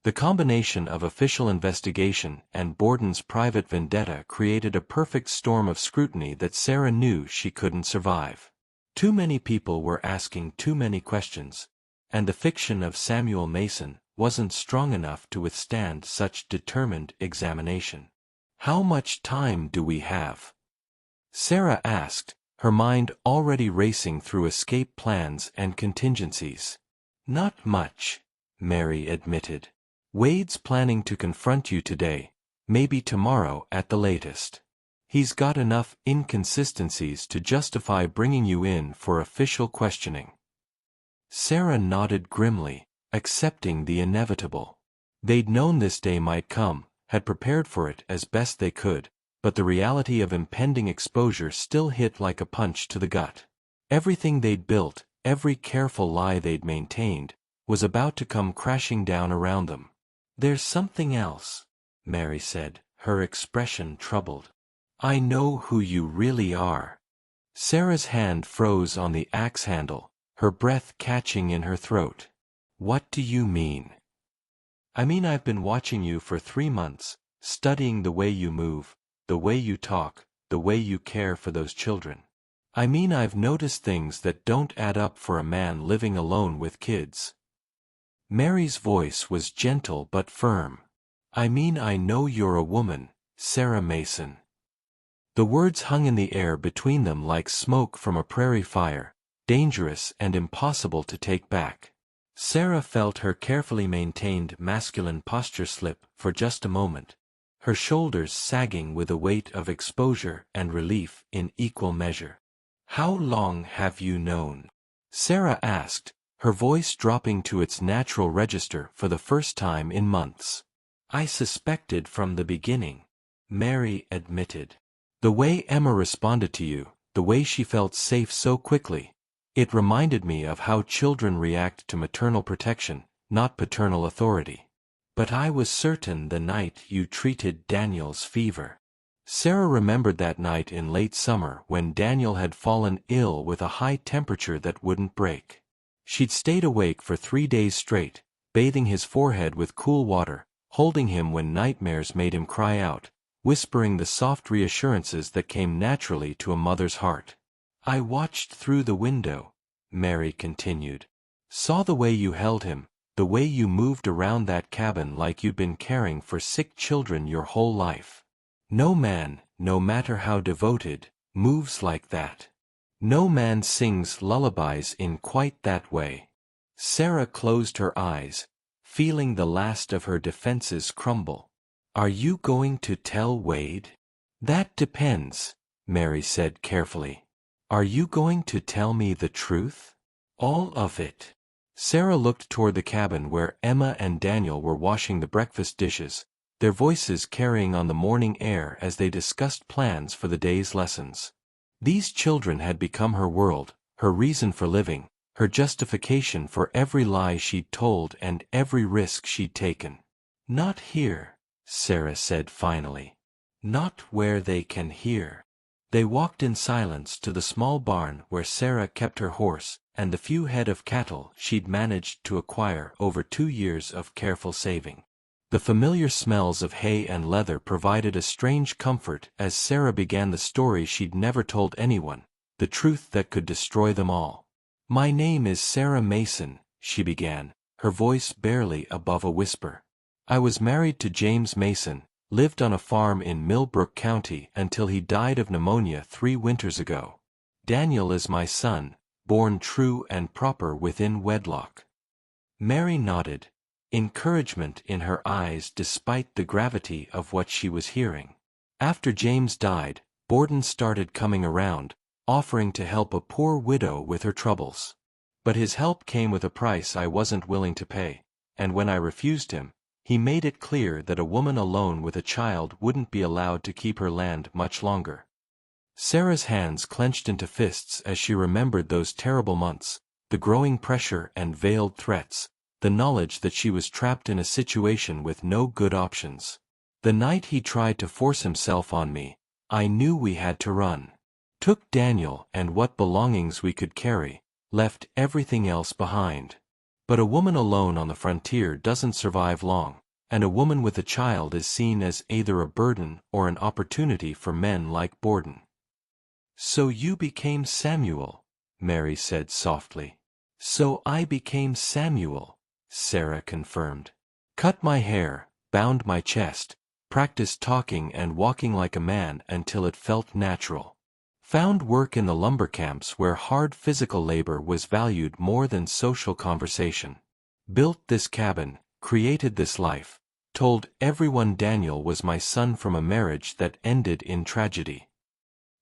The combination of official investigation and Borden's private vendetta created a perfect storm of scrutiny that Sarah knew she couldn't survive. Too many people were asking too many questions, and the fiction of Samuel Mason wasn't strong enough to withstand such determined examination. "How much time do we have?" Sarah asked, her mind already racing through escape plans and contingencies. "Not much," Mary admitted. "Wade's planning to confront you today, maybe tomorrow at the latest. He's got enough inconsistencies to justify bringing you in for official questioning." Sarah nodded grimly, accepting the inevitable. They'd known this day might come, had prepared for it as best they could, but the reality of impending exposure still hit like a punch to the gut. Everything they'd built, every careful lie they'd maintained, was about to come crashing down around them. "There's something else," Mary said, her expression troubled. "I know who you really are." Sarah's hand froze on the axe handle, her breath catching in her throat. "What do you mean?" "I mean I've been watching you for 3 months, studying the way you move, the way you talk, the way you care for those children. I mean I've noticed things that don't add up for a man living alone with kids." Mary's voice was gentle but firm. "I mean I know you're a woman, Sarah Mason." The words hung in the air between them like smoke from a prairie fire, dangerous and impossible to take back. Sarah felt her carefully maintained masculine posture slip for just a moment, her shoulders sagging with a weight of exposure and relief in equal measure. "How long have you known?" Sarah asked, her voice dropping to its natural register for the first time in months. "I suspected from the beginning," Mary admitted. "The way Emma responded to you, the way she felt safe so quickly, it reminded me of how children react to maternal protection, not paternal authority. But I was certain the night you treated Daniel's fever." Sarah remembered that night in late summer when Daniel had fallen ill with a high temperature that wouldn't break. She'd stayed awake for 3 days straight, bathing his forehead with cool water, holding him when nightmares made him cry out, whispering the soft reassurances that came naturally to a mother's heart. "I watched through the window," Mary continued. "Saw the way you held him, the way you moved around that cabin like you'd been caring for sick children your whole life. No man, no matter how devoted, moves like that. No man sings lullabies in quite that way." Sarah closed her eyes, feeling the last of her defenses crumble. "Are you going to tell Wade?" "That depends," Mary said carefully. "Are you going to tell me the truth?" "All of it." Sarah looked toward the cabin where Emma and Daniel were washing the breakfast dishes, their voices carrying on the morning air as they discussed plans for the day's lessons. These children had become her world, her reason for living, her justification for every lie she'd told and every risk she'd taken. "Not here," Sarah said finally. "Not where they can hear." They walked in silence to the small barn where Sarah kept her horse and the few head of cattle she'd managed to acquire over 2 years of careful saving. The familiar smells of hay and leather provided a strange comfort as Sarah began the story she'd never told anyone, the truth that could destroy them all. "My name is Sarah Mason," she began, her voice barely above a whisper. "I was married to James Mason, lived on a farm in Millbrook County until he died of pneumonia 3 winters ago. Daniel is my son, born true and proper within wedlock." Mary nodded, encouragement in her eyes despite the gravity of what she was hearing. After James died, Borden started coming around, offering to help a poor widow with her troubles. But his help came with a price I wasn't willing to pay, and when I refused him, he made it clear that a woman alone with a child wouldn't be allowed to keep her land much longer. Sarah's hands clenched into fists as she remembered those terrible months, the growing pressure and veiled threats, the knowledge that she was trapped in a situation with no good options. "The night he tried to force himself on me, I knew we had to run. Took Daniel and what belongings we could carry, left everything else behind. But a woman alone on the frontier doesn't survive long, and a woman with a child is seen as either a burden or an opportunity for men like Borden." "So you became Samuel," Mary said softly. "So I became Samuel," Sarah confirmed. "Cut my hair, bound my chest, practiced talking and walking like a man until it felt natural. Found work in the lumber camps where hard physical labor was valued more than social conversation. Built this cabin, created this life, told everyone Daniel was my son from a marriage that ended in tragedy."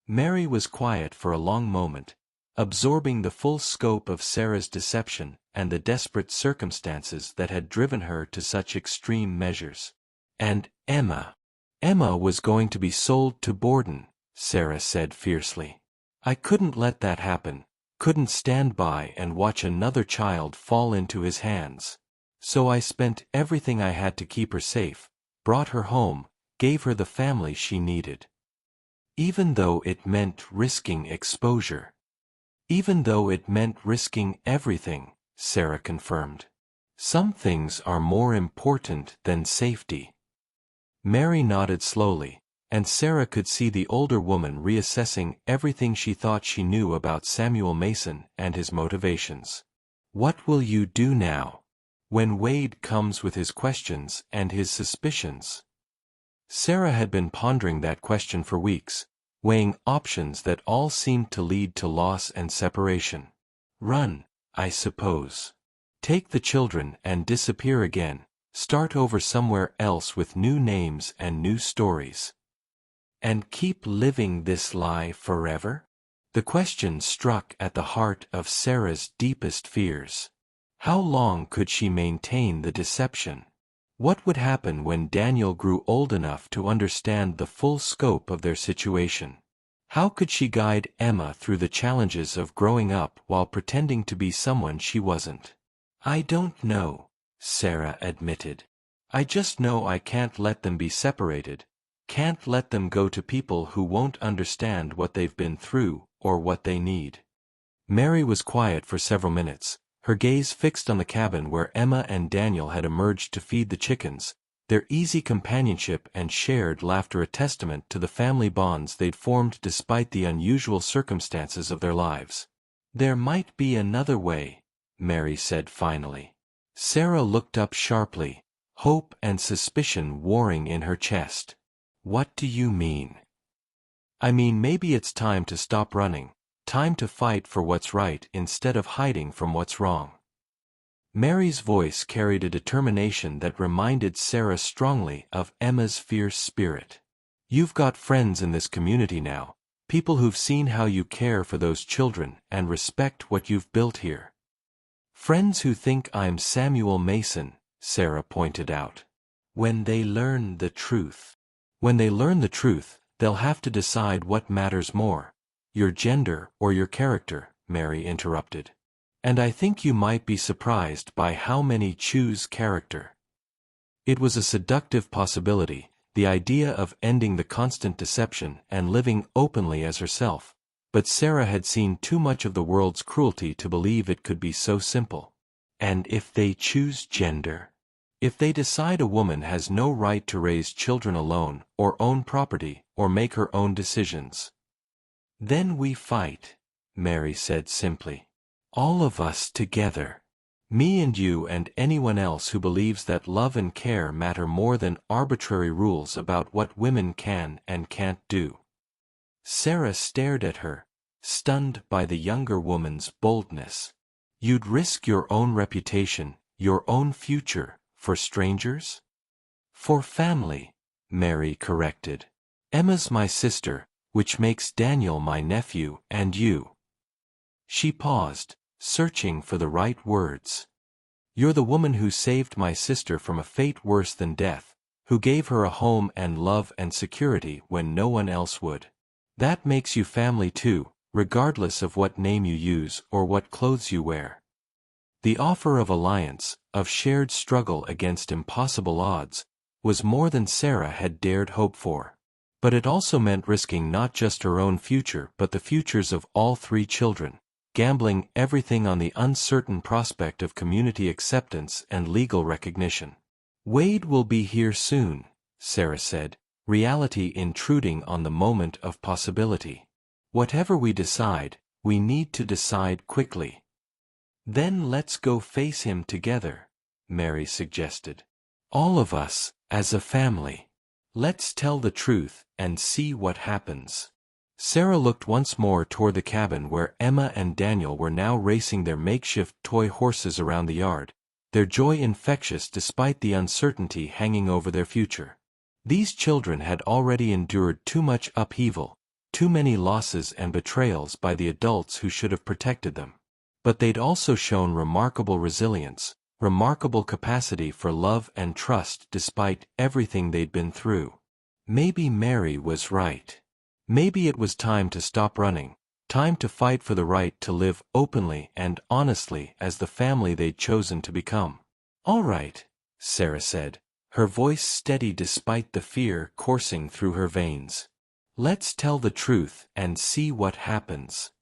Mary was quiet for a long moment, absorbing the full scope of Sarah's deception and the desperate circumstances that had driven her to such extreme measures. "And Emma was going to be sold to Borden," Sarah said fiercely. "I couldn't let that happen, couldn't stand by and watch another child fall into his hands. So I spent everything I had to keep her safe, brought her home, gave her the family she needed. Even though it meant risking exposure. Even though it meant risking everything," Sarah confirmed. "Some things are more important than safety." Mary nodded slowly, and Sarah could see the older woman reassessing everything she thought she knew about Samuel Mason and his motivations. "What will you do now? When Wade comes with his questions and his suspicions?" Sarah had been pondering that question for weeks, weighing options that all seemed to lead to loss and separation. "Run, I suppose. Take the children and disappear again, start over somewhere else with new names and new stories. And keep living this lie forever?" The question struck at the heart of Sarah's deepest fears. How long could she maintain the deception? What would happen when Daniel grew old enough to understand the full scope of their situation? How could she guide Emma through the challenges of growing up while pretending to be someone she wasn't? "I don't know," Sarah admitted. "I just know I can't let them be separated, can't let them go to people who won't understand what they've been through or what they need." Mary was quiet for several minutes, her gaze fixed on the cabin where Emma and Daniel had emerged to feed the chickens, their easy companionship and shared laughter a testament to the family bonds they'd formed despite the unusual circumstances of their lives. "There might be another way," Mary said finally. Sarah looked up sharply, hope and suspicion warring in her chest. "What do you mean?" "I mean maybe it's time to stop running, time to fight for what's right instead of hiding from what's wrong." Mary's voice carried a determination that reminded Sarah strongly of Emma's fierce spirit. "You've got friends in this community now, people who've seen how you care for those children and respect what you've built here." "Friends who think I'm Samuel Mason," Sarah pointed out. "When they learn the truth. When they learn the truth, they'll have to decide what matters more, your gender or your character," Mary interrupted. "And I think you might be surprised by how many choose character." It was a seductive possibility, the idea of ending the constant deception and living openly as herself. But Sarah had seen too much of the world's cruelty to believe it could be so simple. And if they choose gender? If they decide a woman has no right to raise children alone, or own property, or make her own decisions? Then we fight, Mary said simply. All of us together. Me and you and anyone else who believes that love and care matter more than arbitrary rules about what women can and can't do. Sarah stared at her, stunned by the younger woman's boldness. You'd risk your own reputation, your own future, for strangers? For family, Mary corrected. Emma's my sister, which makes Daniel my nephew, and you. She paused, searching for the right words. You're the woman who saved my sister from a fate worse than death, who gave her a home and love and security when no one else would. That makes you family too, regardless of what name you use or what clothes you wear. The offer of alliance, of shared struggle against impossible odds, was more than Sarah had dared hope for. But it also meant risking not just her own future but the futures of all 3 children, gambling everything on the uncertain prospect of community acceptance and legal recognition. Wade will be here soon, Sarah said, reality intruding on the moment of possibility. Whatever we decide, we need to decide quickly. Then let's go face him together, Mary suggested. All of us, as a family. Let's tell the truth and see what happens. Sarah looked once more toward the cabin where Emma and Daniel were now racing their makeshift toy horses around the yard, their joy infectious despite the uncertainty hanging over their future. These children had already endured too much upheaval, too many losses and betrayals by the adults who should have protected them. But they'd also shown remarkable resilience, remarkable capacity for love and trust despite everything they'd been through. Maybe Mary was right. Maybe it was time to stop running, time to fight for the right to live openly and honestly as the family they'd chosen to become. All right, Sarah said, her voice steady despite the fear coursing through her veins. Let's tell the truth and see what happens.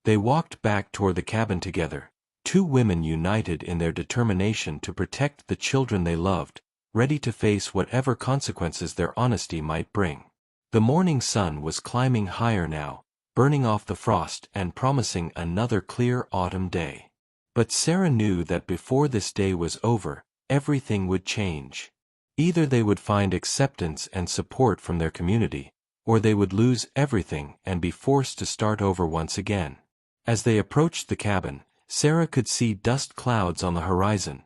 They walked back toward the cabin together, 2 women united in their determination to protect the children they loved, ready to face whatever consequences their honesty might bring. The morning sun was climbing higher now, burning off the frost and promising another clear autumn day. But Sarah knew that before this day was over, everything would change. Either they would find acceptance and support from their community, or they would lose everything and be forced to start over once again. As they approached the cabin, Sarah could see dust clouds on the horizon,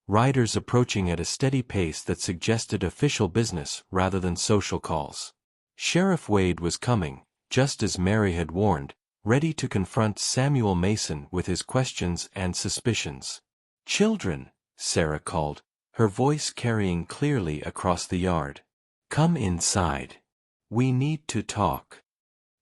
riders approaching at a steady pace that suggested official business rather than social calls. Sheriff Wade was coming, just as Mary had warned, ready to confront Samuel Mason with his questions and suspicions. "Children," Sarah called, her voice carrying clearly across the yard. "Come inside. We need to talk."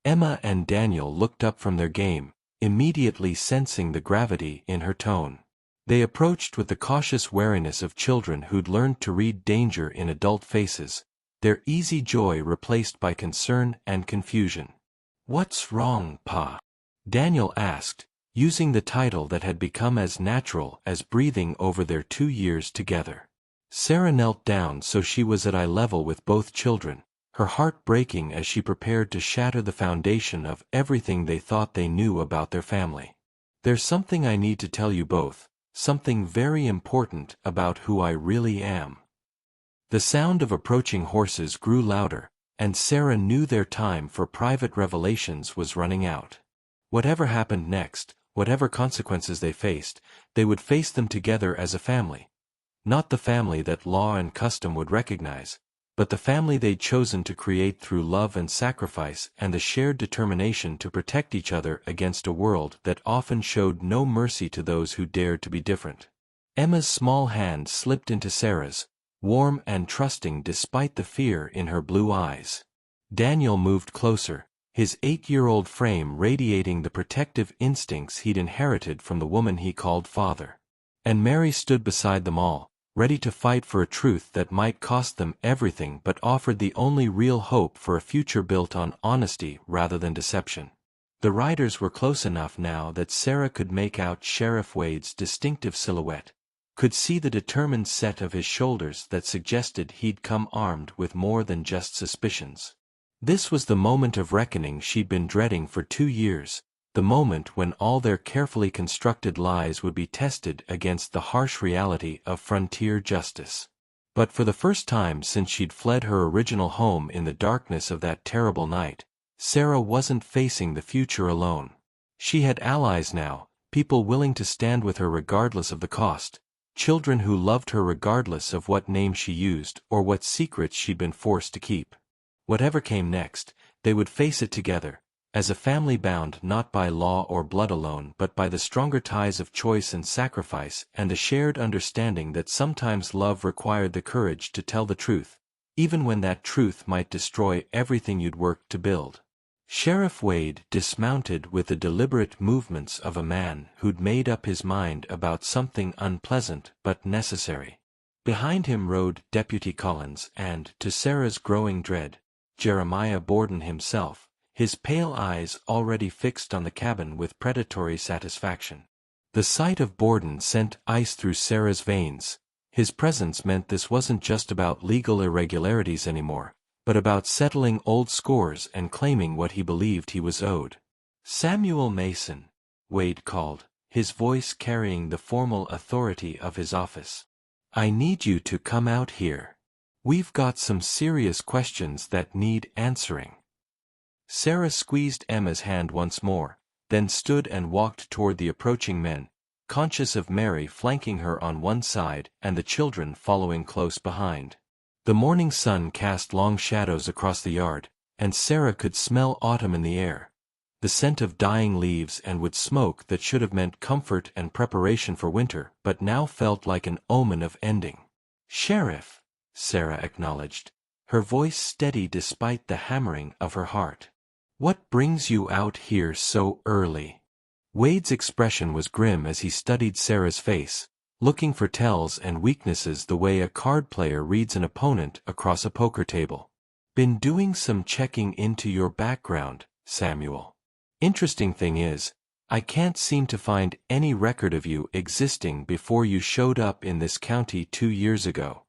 Emma and Daniel looked up from their game, immediately sensing the gravity in her tone. They approached with the cautious wariness of children who'd learned to read danger in adult faces, their easy joy replaced by concern and confusion. "What's wrong, Pa?" Daniel asked, using the title that had become as natural as breathing over their 2 years together. Sarah knelt down so she was at eye level with both children, her heart breaking as she prepared to shatter the foundation of everything they thought they knew about their family. "There's something I need to tell you both, something very important about who I really am." The sound of approaching horses grew louder, and Sarah knew their time for private revelations was running out. Whatever happened next, whatever consequences they faced, they would face them together as a family. Not the family that law and custom would recognize, but the family they'd chosen to create through love and sacrifice and the shared determination to protect each other against a world that often showed no mercy to those who dared to be different. Emma's small hand slipped into Sarah's, warm and trusting despite the fear in her blue eyes. Daniel moved closer, his 8-year-old frame radiating the protective instincts he'd inherited from the woman he called father. And Mary stood beside them all, ready to fight for a truth that might cost them everything but offered the only real hope for a future built on honesty rather than deception. The riders were close enough now that Sarah could make out Sheriff Wade's distinctive silhouette, could see the determined set of his shoulders that suggested he'd come armed with more than just suspicions. This was the moment of reckoning she'd been dreading for 2 years, the moment when all their carefully constructed lies would be tested against the harsh reality of frontier justice. But for the first time since she'd fled her original home in the darkness of that terrible night, Sarah wasn't facing the future alone. She had allies now, people willing to stand with her regardless of the cost, children who loved her regardless of what name she used or what secrets she'd been forced to keep. Whatever came next, they would face it together, as a family bound not by law or blood alone but by the stronger ties of choice and sacrifice and the shared understanding that sometimes love required the courage to tell the truth, even when that truth might destroy everything you'd worked to build. Sheriff Wade dismounted with the deliberate movements of a man who'd made up his mind about something unpleasant but necessary. Behind him rode Deputy Collins and, to Sarah's growing dread, Jeremiah Borden himself, his pale eyes already fixed on the cabin with predatory satisfaction. The sight of Borden sent ice through Sarah's veins. His presence meant this wasn't just about legal irregularities anymore, but about settling old scores and claiming what he believed he was owed. "Samuel Mason," Wade called, his voice carrying the formal authority of his office. "I need you to come out here. We've got some serious questions that need answering." Sarah squeezed Emma's hand once more, then stood and walked toward the approaching men, conscious of Mary flanking her on one side and the children following close behind. The morning sun cast long shadows across the yard, and Sarah could smell autumn in the air, the scent of dying leaves and wood smoke that should have meant comfort and preparation for winter but now felt like an omen of ending. "Sheriff," Sarah acknowledged, her voice steady despite the hammering of her heart. "What brings you out here so early?" Wade's expression was grim as he studied Sarah's face, looking for tells and weaknesses the way a card player reads an opponent across a poker table. "Been doing some checking into your background, Samuel. Interesting thing is, I can't seem to find any record of you existing before you showed up in this county 2 years ago."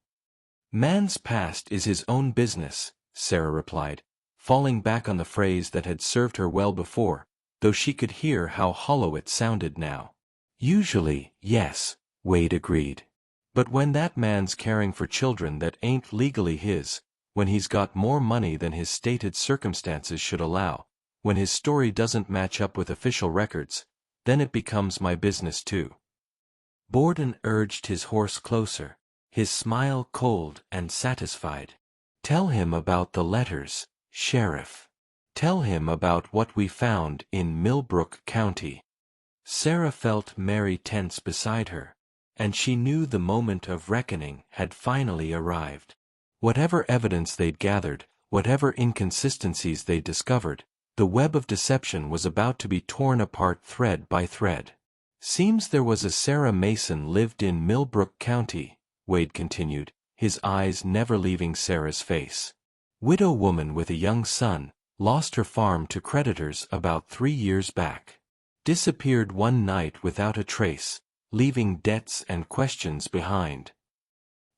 "Man's past is his own business," Sarah replied, falling back on the phrase that had served her well before, though she could hear how hollow it sounded now. "Usually, yes," Wade agreed. "But when that man's caring for children that ain't legally his, when he's got more money than his stated circumstances should allow, when his story doesn't match up with official records, then it becomes my business too." Borden urged his horse closer, his smile cold and satisfied. "Tell him about the letters, Sheriff. Tell him about what we found in Millbrook County." Sarah felt Mary tense beside her, and she knew the moment of reckoning had finally arrived. Whatever evidence they'd gathered, whatever inconsistencies they'd discovered, the web of deception was about to be torn apart thread by thread. "Seems there was a Sarah Mason lived in Millbrook County," Wade continued, his eyes never leaving Sarah's face. "Widow woman with a young son, lost her farm to creditors about 3 years back. Disappeared one night without a trace, leaving debts and questions behind."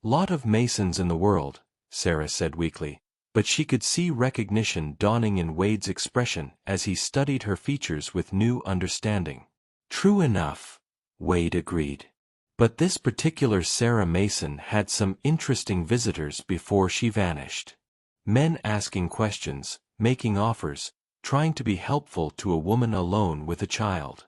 "Lot of Masons in the world," Sarah said weakly, but she could see recognition dawning in Wade's expression as he studied her features with new understanding. "True enough," Wade agreed. "But this particular Sarah Mason had some interesting visitors before she vanished. Men asking questions, making offers, trying to be helpful to a woman alone with a child."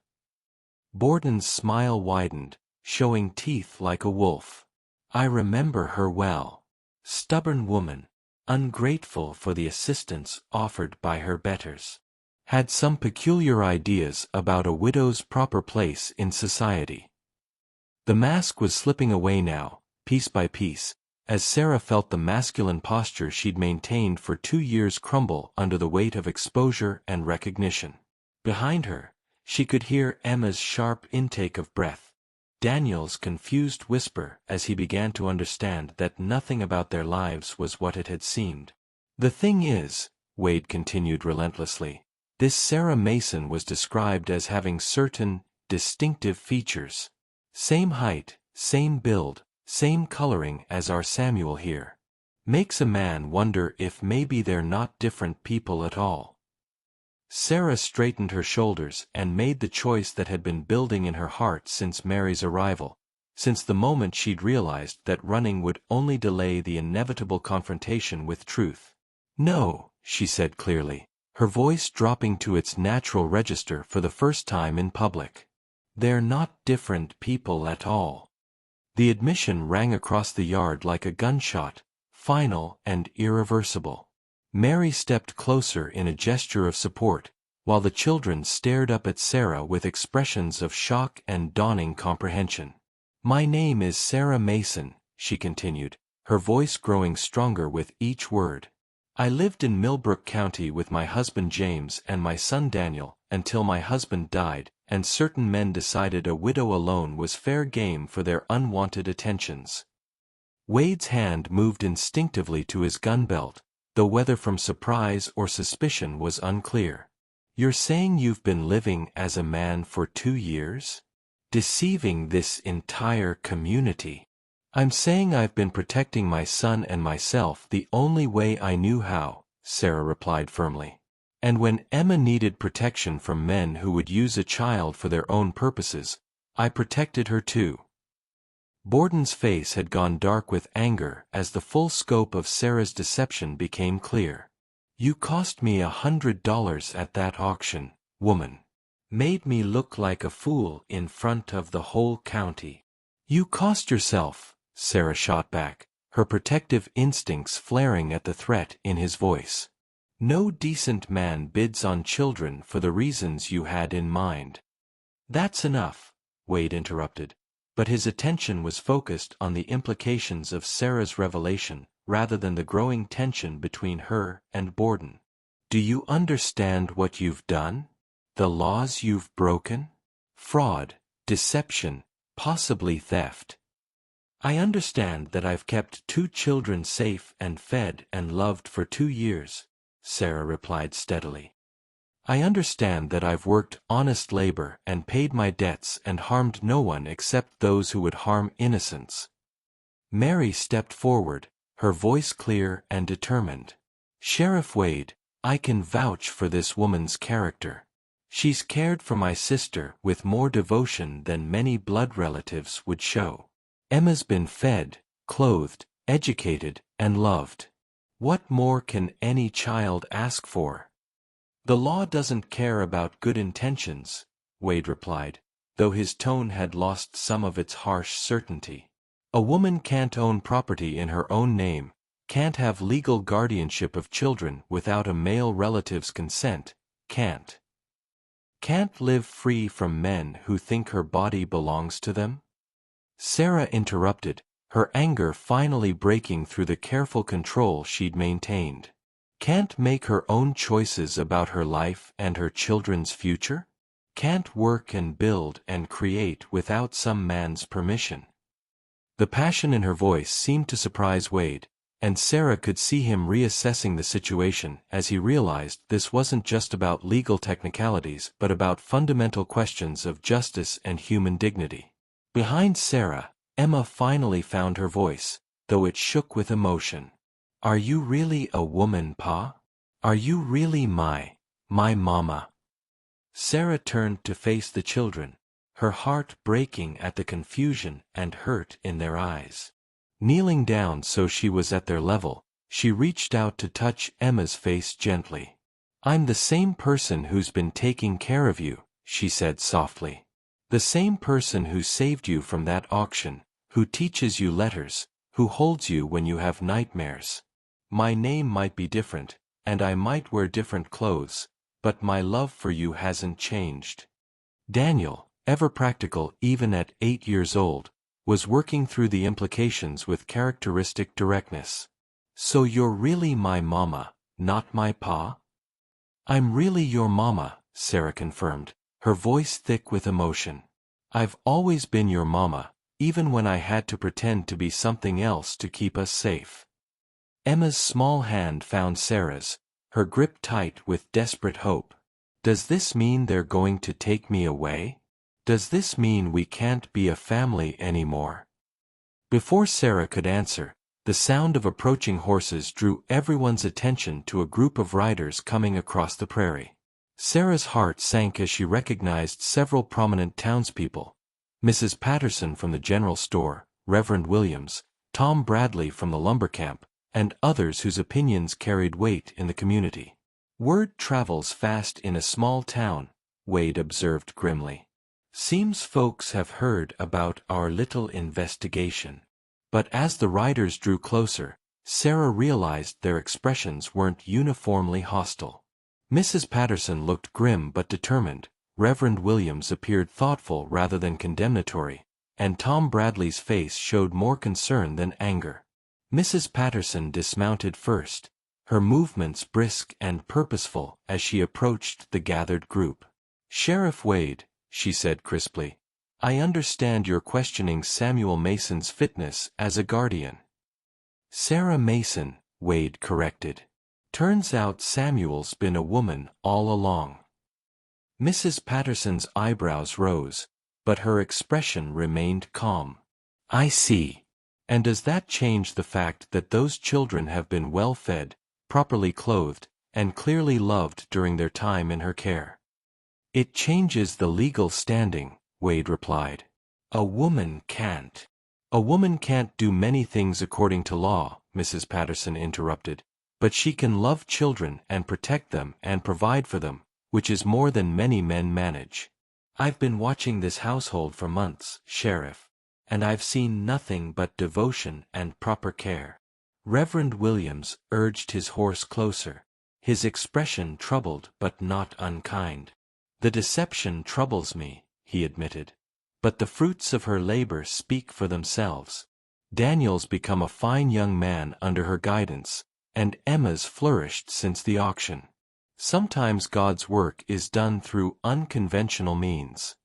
Borden's smile widened, showing teeth like a wolf. "I remember her well. Stubborn woman, ungrateful for the assistance offered by her betters. Had some peculiar ideas about a widow's proper place in society." The mask was slipping away now, piece by piece, as Sarah felt the masculine posture she'd maintained for 2 years crumble under the weight of exposure and recognition. Behind her, she could hear Emma's sharp intake of breath, Daniel's confused whisper as he began to understand that nothing about their lives was what it had seemed. "The thing is," Wade continued relentlessly, "this Sarah Mason was described as having certain, distinctive features. Same height, same build, same coloring as our Samuel here. Makes a man wonder if maybe they're not different people at all." Sarah straightened her shoulders and made the choice that had been building in her heart since Mary's arrival, since the moment she'd realized that running would only delay the inevitable confrontation with truth. "No," she said clearly, her voice dropping to its natural register for the first time in public. "They're not different people at all." The admission rang across the yard like a gunshot, final and irreversible. Mary stepped closer in a gesture of support, while the children stared up at Sarah with expressions of shock and dawning comprehension. "My name is Sarah Mason," she continued, her voice growing stronger with each word. "I lived in Millbrook County with my husband James and my son Daniel until my husband died, and certain men decided a widow alone was fair game for their unwanted attentions." Wade's hand moved instinctively to his gun belt, though whether from surprise or suspicion was unclear. "You're saying you've been living as a man for 2 years? Deceiving this entire community?" "I'm saying I've been protecting my son and myself the only way I knew how," Sarah replied firmly. "And when Emma needed protection from men who would use a child for their own purposes, I protected her too." Borden's face had gone dark with anger as the full scope of Sarah's deception became clear. "You cost me $100 at that auction, woman. Made me look like a fool in front of the whole county." "You cost yourself," Sarah shot back, her protective instincts flaring at the threat in his voice. "No decent man bids on children for the reasons you had in mind." "That's enough," Wade interrupted, but his attention was focused on the implications of Sarah's revelation rather than the growing tension between her and Borden. "Do you understand what you've done? The laws you've broken? Fraud, deception, possibly theft." "I understand that I've kept 2 children safe and fed and loved for 2 years," Sarah replied steadily. "I understand that I've worked honest labor and paid my debts and harmed no one except those who would harm innocents." Mary stepped forward, her voice clear and determined. "Sheriff Wade, I can vouch for this woman's character. She's cared for my sister with more devotion than many blood relatives would show. Emma's been fed, clothed, educated, and loved. What more can any child ask for?" "The law doesn't care about good intentions," Wade replied, though his tone had lost some of its harsh certainty. "A woman can't own property in her own name, can't have legal guardianship of children without a male relative's consent, can't live free from men who think her body belongs to them." Sarah interrupted, her anger finally breaking through the careful control she'd maintained. "Can't make her own choices about her life and her children's future? Can't work and build and create without some man's permission?" The passion in her voice seemed to surprise Wade, and Sarah could see him reassessing the situation as he realized this wasn't just about legal technicalities but about fundamental questions of justice and human dignity. Behind Sarah, Emma finally found her voice, though it shook with emotion. "Are you really a woman, Pa? Are you really my mama?" Sarah turned to face the children, her heart breaking at the confusion and hurt in their eyes. Kneeling down so she was at their level, she reached out to touch Emma's face gently. "I'm the same person who's been taking care of you," she said softly. "The same person who saved you from that auction, who teaches you letters, who holds you when you have nightmares. My name might be different, and I might wear different clothes, but my love for you hasn't changed." Daniel, ever practical even at 8 years old, was working through the implications with characteristic directness. "So you're really my mama, not my pa?" "I'm really your mama," Sarah confirmed, her voice thick with emotion. I've always been your mama, even when I had to pretend to be something else to keep us safe. Emma's small hand found Sarah's, her grip tight with desperate hope. Does this mean they're going to take me away? Does this mean we can't be a family anymore? Before Sarah could answer, the sound of approaching horses drew everyone's attention to a group of riders coming across the prairie. Sarah's heart sank as she recognized several prominent townspeople: Mrs. Patterson from the general store, Reverend Williams, Tom Bradley from the lumber camp, and others whose opinions carried weight in the community. Word travels fast in a small town, Wade observed grimly. Seems folks have heard about our little investigation. But as the riders drew closer, Sarah realized their expressions weren't uniformly hostile. Mrs. Patterson looked grim but determined, Reverend Williams appeared thoughtful rather than condemnatory, and Tom Bradley's face showed more concern than anger. Mrs. Patterson dismounted first, her movements brisk and purposeful as she approached the gathered group. "Sheriff Wade," she said crisply, "I understand you're questioning Samuel Mason's fitness as a guardian." "Sarah Mason," Wade corrected. "Turns out Samuel's been a woman all along." Mrs. Patterson's eyebrows rose, but her expression remained calm. "I see. And does that change the fact that those children have been well fed, properly clothed, and clearly loved during their time in her care?" "It changes the legal standing," Wade replied. A woman can't do many things according to law," Mrs. Patterson interrupted, "but she can love children and protect them and provide for them, which is more than many men manage. I've been watching this household for months, Sheriff, and I've seen nothing but devotion and proper care." Reverend Williams urged his horse closer, his expression troubled but not unkind. "The deception troubles me," he admitted. "But the fruits of her labor speak for themselves. Daniel's become a fine young man under her guidance, and Emma's flourished since the auction. Sometimes God's work is done through unconventional means."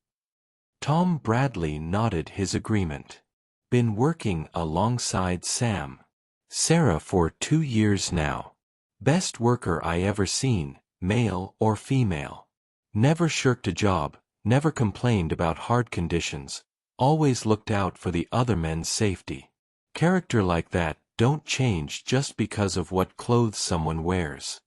Tom Bradley nodded his agreement. "Been working alongside Sam. Sarah for 2 years now. Best worker I ever seen, male or female. Never shirked a job, never complained about hard conditions, always looked out for the other men's safety. Character like that don't change just because of what clothes someone wears."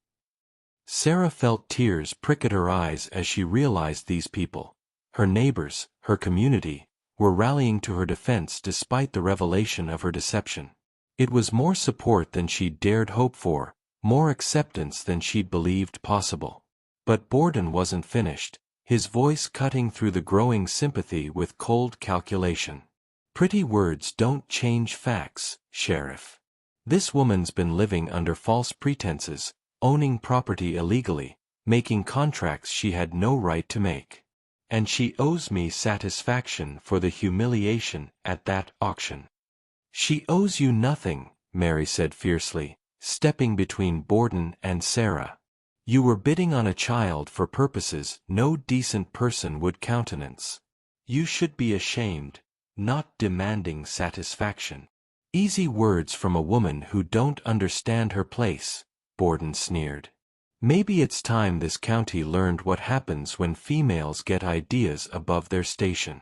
Sarah felt tears prick at her eyes as she realized these people, her neighbors, her community, were rallying to her defense despite the revelation of her deception. It was more support than she'd dared hope for, more acceptance than she'd believed possible. But Borden wasn't finished, his voice cutting through the growing sympathy with cold calculation. "Pretty words don't change facts, Sheriff. This woman's been living under false pretenses, owning property illegally, making contracts she had no right to make. And she owes me satisfaction for the humiliation at that auction." "She owes you nothing," Mary said fiercely, stepping between Borden and Sarah. "You were bidding on a child for purposes no decent person would countenance. You should be ashamed, not demanding satisfaction." "Easy words from a woman who don't understand her place," Borden sneered. "Maybe it's time this county learned what happens when females get ideas above their station."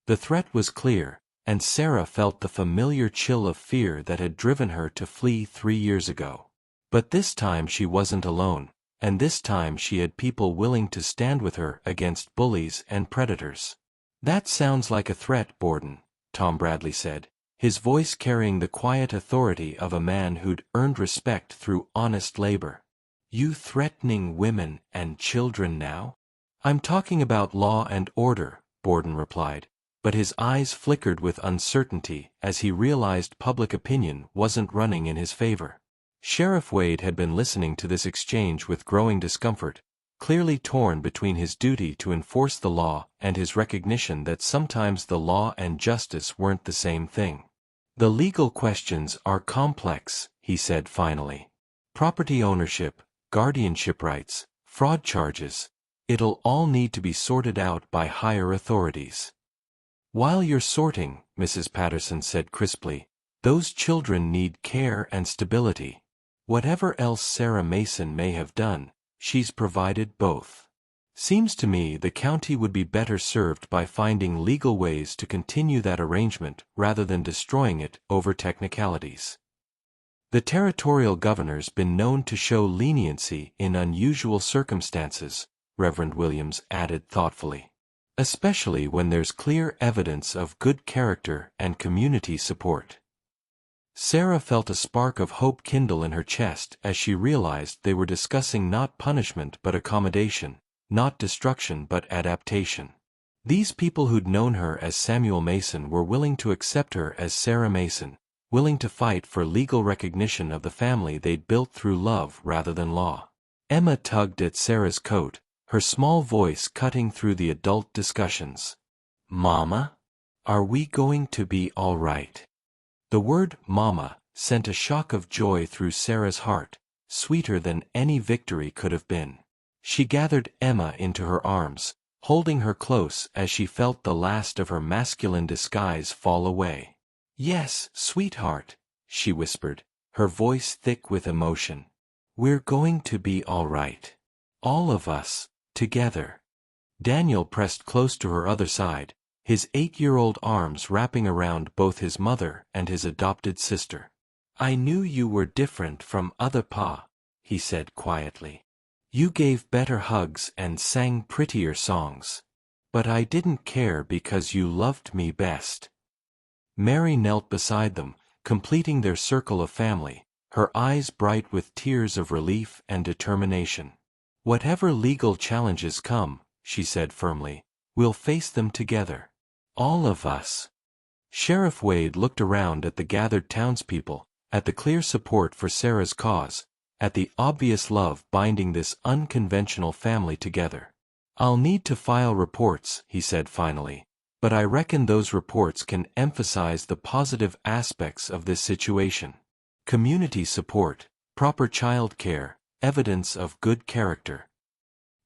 The threat was clear, and Sarah felt the familiar chill of fear that had driven her to flee 3 years ago. But this time she wasn't alone, and this time she had people willing to stand with her against bullies and predators. "That sounds like a threat, Borden," Tom Bradley said, his voice carrying the quiet authority of a man who'd earned respect through honest labor. "You threatening women and children now?" "I'm talking about law and order," Borden replied, but his eyes flickered with uncertainty as he realized public opinion wasn't running in his favor. Sheriff Wade had been listening to this exchange with growing discomfort, clearly torn between his duty to enforce the law and his recognition that sometimes the law and justice weren't the same thing. "The legal questions are complex," he said finally. "Property ownership, guardianship rights, fraud charges. It'll all need to be sorted out by higher authorities. While you're sorting, Mrs. Patterson said crisply, those children need care and stability. Whatever else Sarah Mason may have done, she's provided both. Seems to me the county would be better served by finding legal ways to continue that arrangement rather than destroying it over technicalities. The territorial governor's been known to show leniency in unusual circumstances, Reverend Williams added thoughtfully. Especially when there's clear evidence of good character and community support. Sarah felt a spark of hope kindle in her chest as she realized they were discussing not punishment but accommodation, not destruction but adaptation. These people who'd known her as Samuel Mason were willing to accept her as Sarah Mason, willing to fight for legal recognition of the family they'd built through love rather than law. Emma tugged at Sarah's coat, her small voice cutting through the adult discussions. "Mama? Are we going to be all right?" The word "mama" sent a shock of joy through Sarah's heart, sweeter than any victory could have been. She gathered Emma into her arms, holding her close as she felt the last of her masculine disguise fall away. "Yes, sweetheart," she whispered, her voice thick with emotion. "We're going to be all right. All of us, together." Daniel pressed close to her other side, his 8-year-old arms wrapping around both his mother and his adopted sister. "I knew you were different from other pa," he said quietly. "You gave better hugs and sang prettier songs. But I didn't care because you loved me best." Mary knelt beside them, completing their circle of family, her eyes bright with tears of relief and determination. "Whatever legal challenges come," she said firmly, "we'll face them together. All of us." Sheriff Wade looked around at the gathered townspeople, at the clear support for Sarah's cause, at the obvious love binding this unconventional family together. "I'll need to file reports," he said finally, "but I reckon those reports can emphasize the positive aspects of this situation. Community support, proper child care, evidence of good character."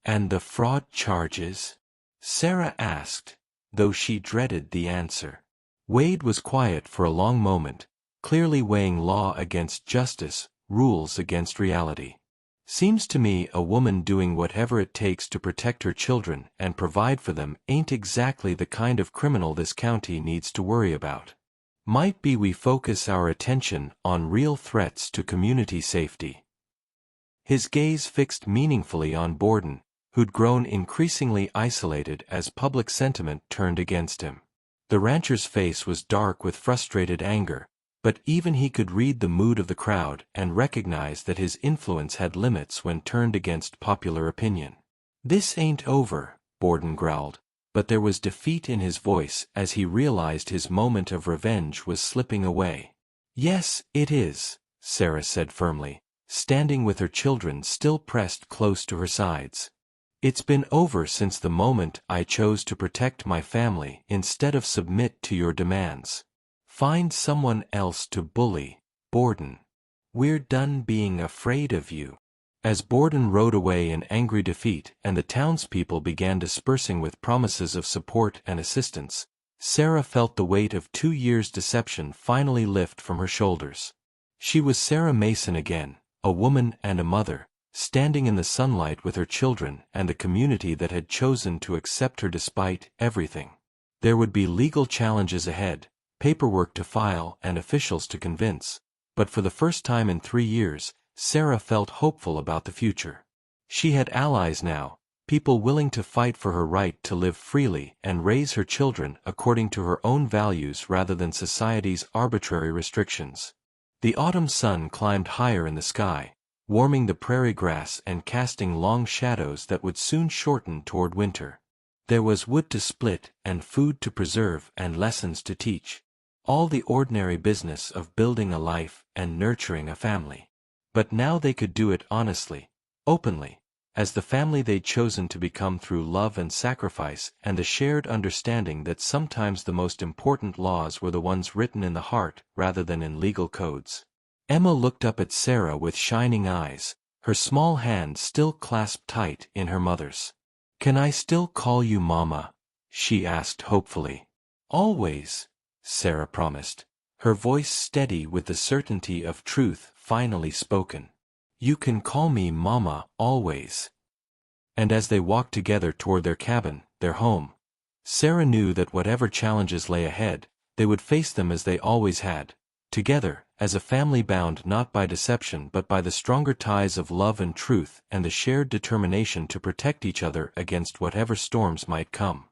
"And the fraud charges?" Sarah asked, though she dreaded the answer. Wade was quiet for a long moment, clearly weighing law against justice, rules against reality. "Seems to me a woman doing whatever it takes to protect her children and provide for them ain't exactly the kind of criminal this county needs to worry about. Might be we focus our attention on real threats to community safety." His gaze fixed meaningfully on Borden, who'd grown increasingly isolated as public sentiment turned against him. The rancher's face was dark with frustrated anger, but even he could read the mood of the crowd and recognize that his influence had limits when turned against popular opinion. "This ain't over," Borden growled, but there was defeat in his voice as he realized his moment of revenge was slipping away. "Yes, it is," Sarah said firmly, standing with her children still pressed close to her sides. "It's been over since the moment I chose to protect my family instead of submit to your demands. Find someone else to bully, Borden. We're done being afraid of you." As Borden rode away in angry defeat and the townspeople began dispersing with promises of support and assistance, Sarah felt the weight of 2 years' deception finally lift from her shoulders. She was Sarah Mason again, a woman and a mother, standing in the sunlight with her children and the community that had chosen to accept her despite everything. There would be legal challenges ahead, paperwork to file and officials to convince, but for the first time in 3 years, Sarah felt hopeful about the future. She had allies now, people willing to fight for her right to live freely and raise her children according to her own values rather than society's arbitrary restrictions. The autumn sun climbed higher in the sky, warming the prairie grass and casting long shadows that would soon shorten toward winter. There was wood to split and food to preserve and lessons to teach. All the ordinary business of building a life and nurturing a family. But now they could do it honestly, openly, as the family they'd chosen to become through love and sacrifice and the shared understanding that sometimes the most important laws were the ones written in the heart rather than in legal codes. Emma looked up at Sarah with shining eyes, her small hand still clasped tight in her mother's. "Can I still call you Mama?" she asked hopefully. "Always," Sarah promised, her voice steady with the certainty of truth finally spoken. "You can call me Mama, always." And as they walked together toward their cabin, their home, Sarah knew that whatever challenges lay ahead, they would face them as they always had, together, as a family bound not by deception but by the stronger ties of love and truth and the shared determination to protect each other against whatever storms might come.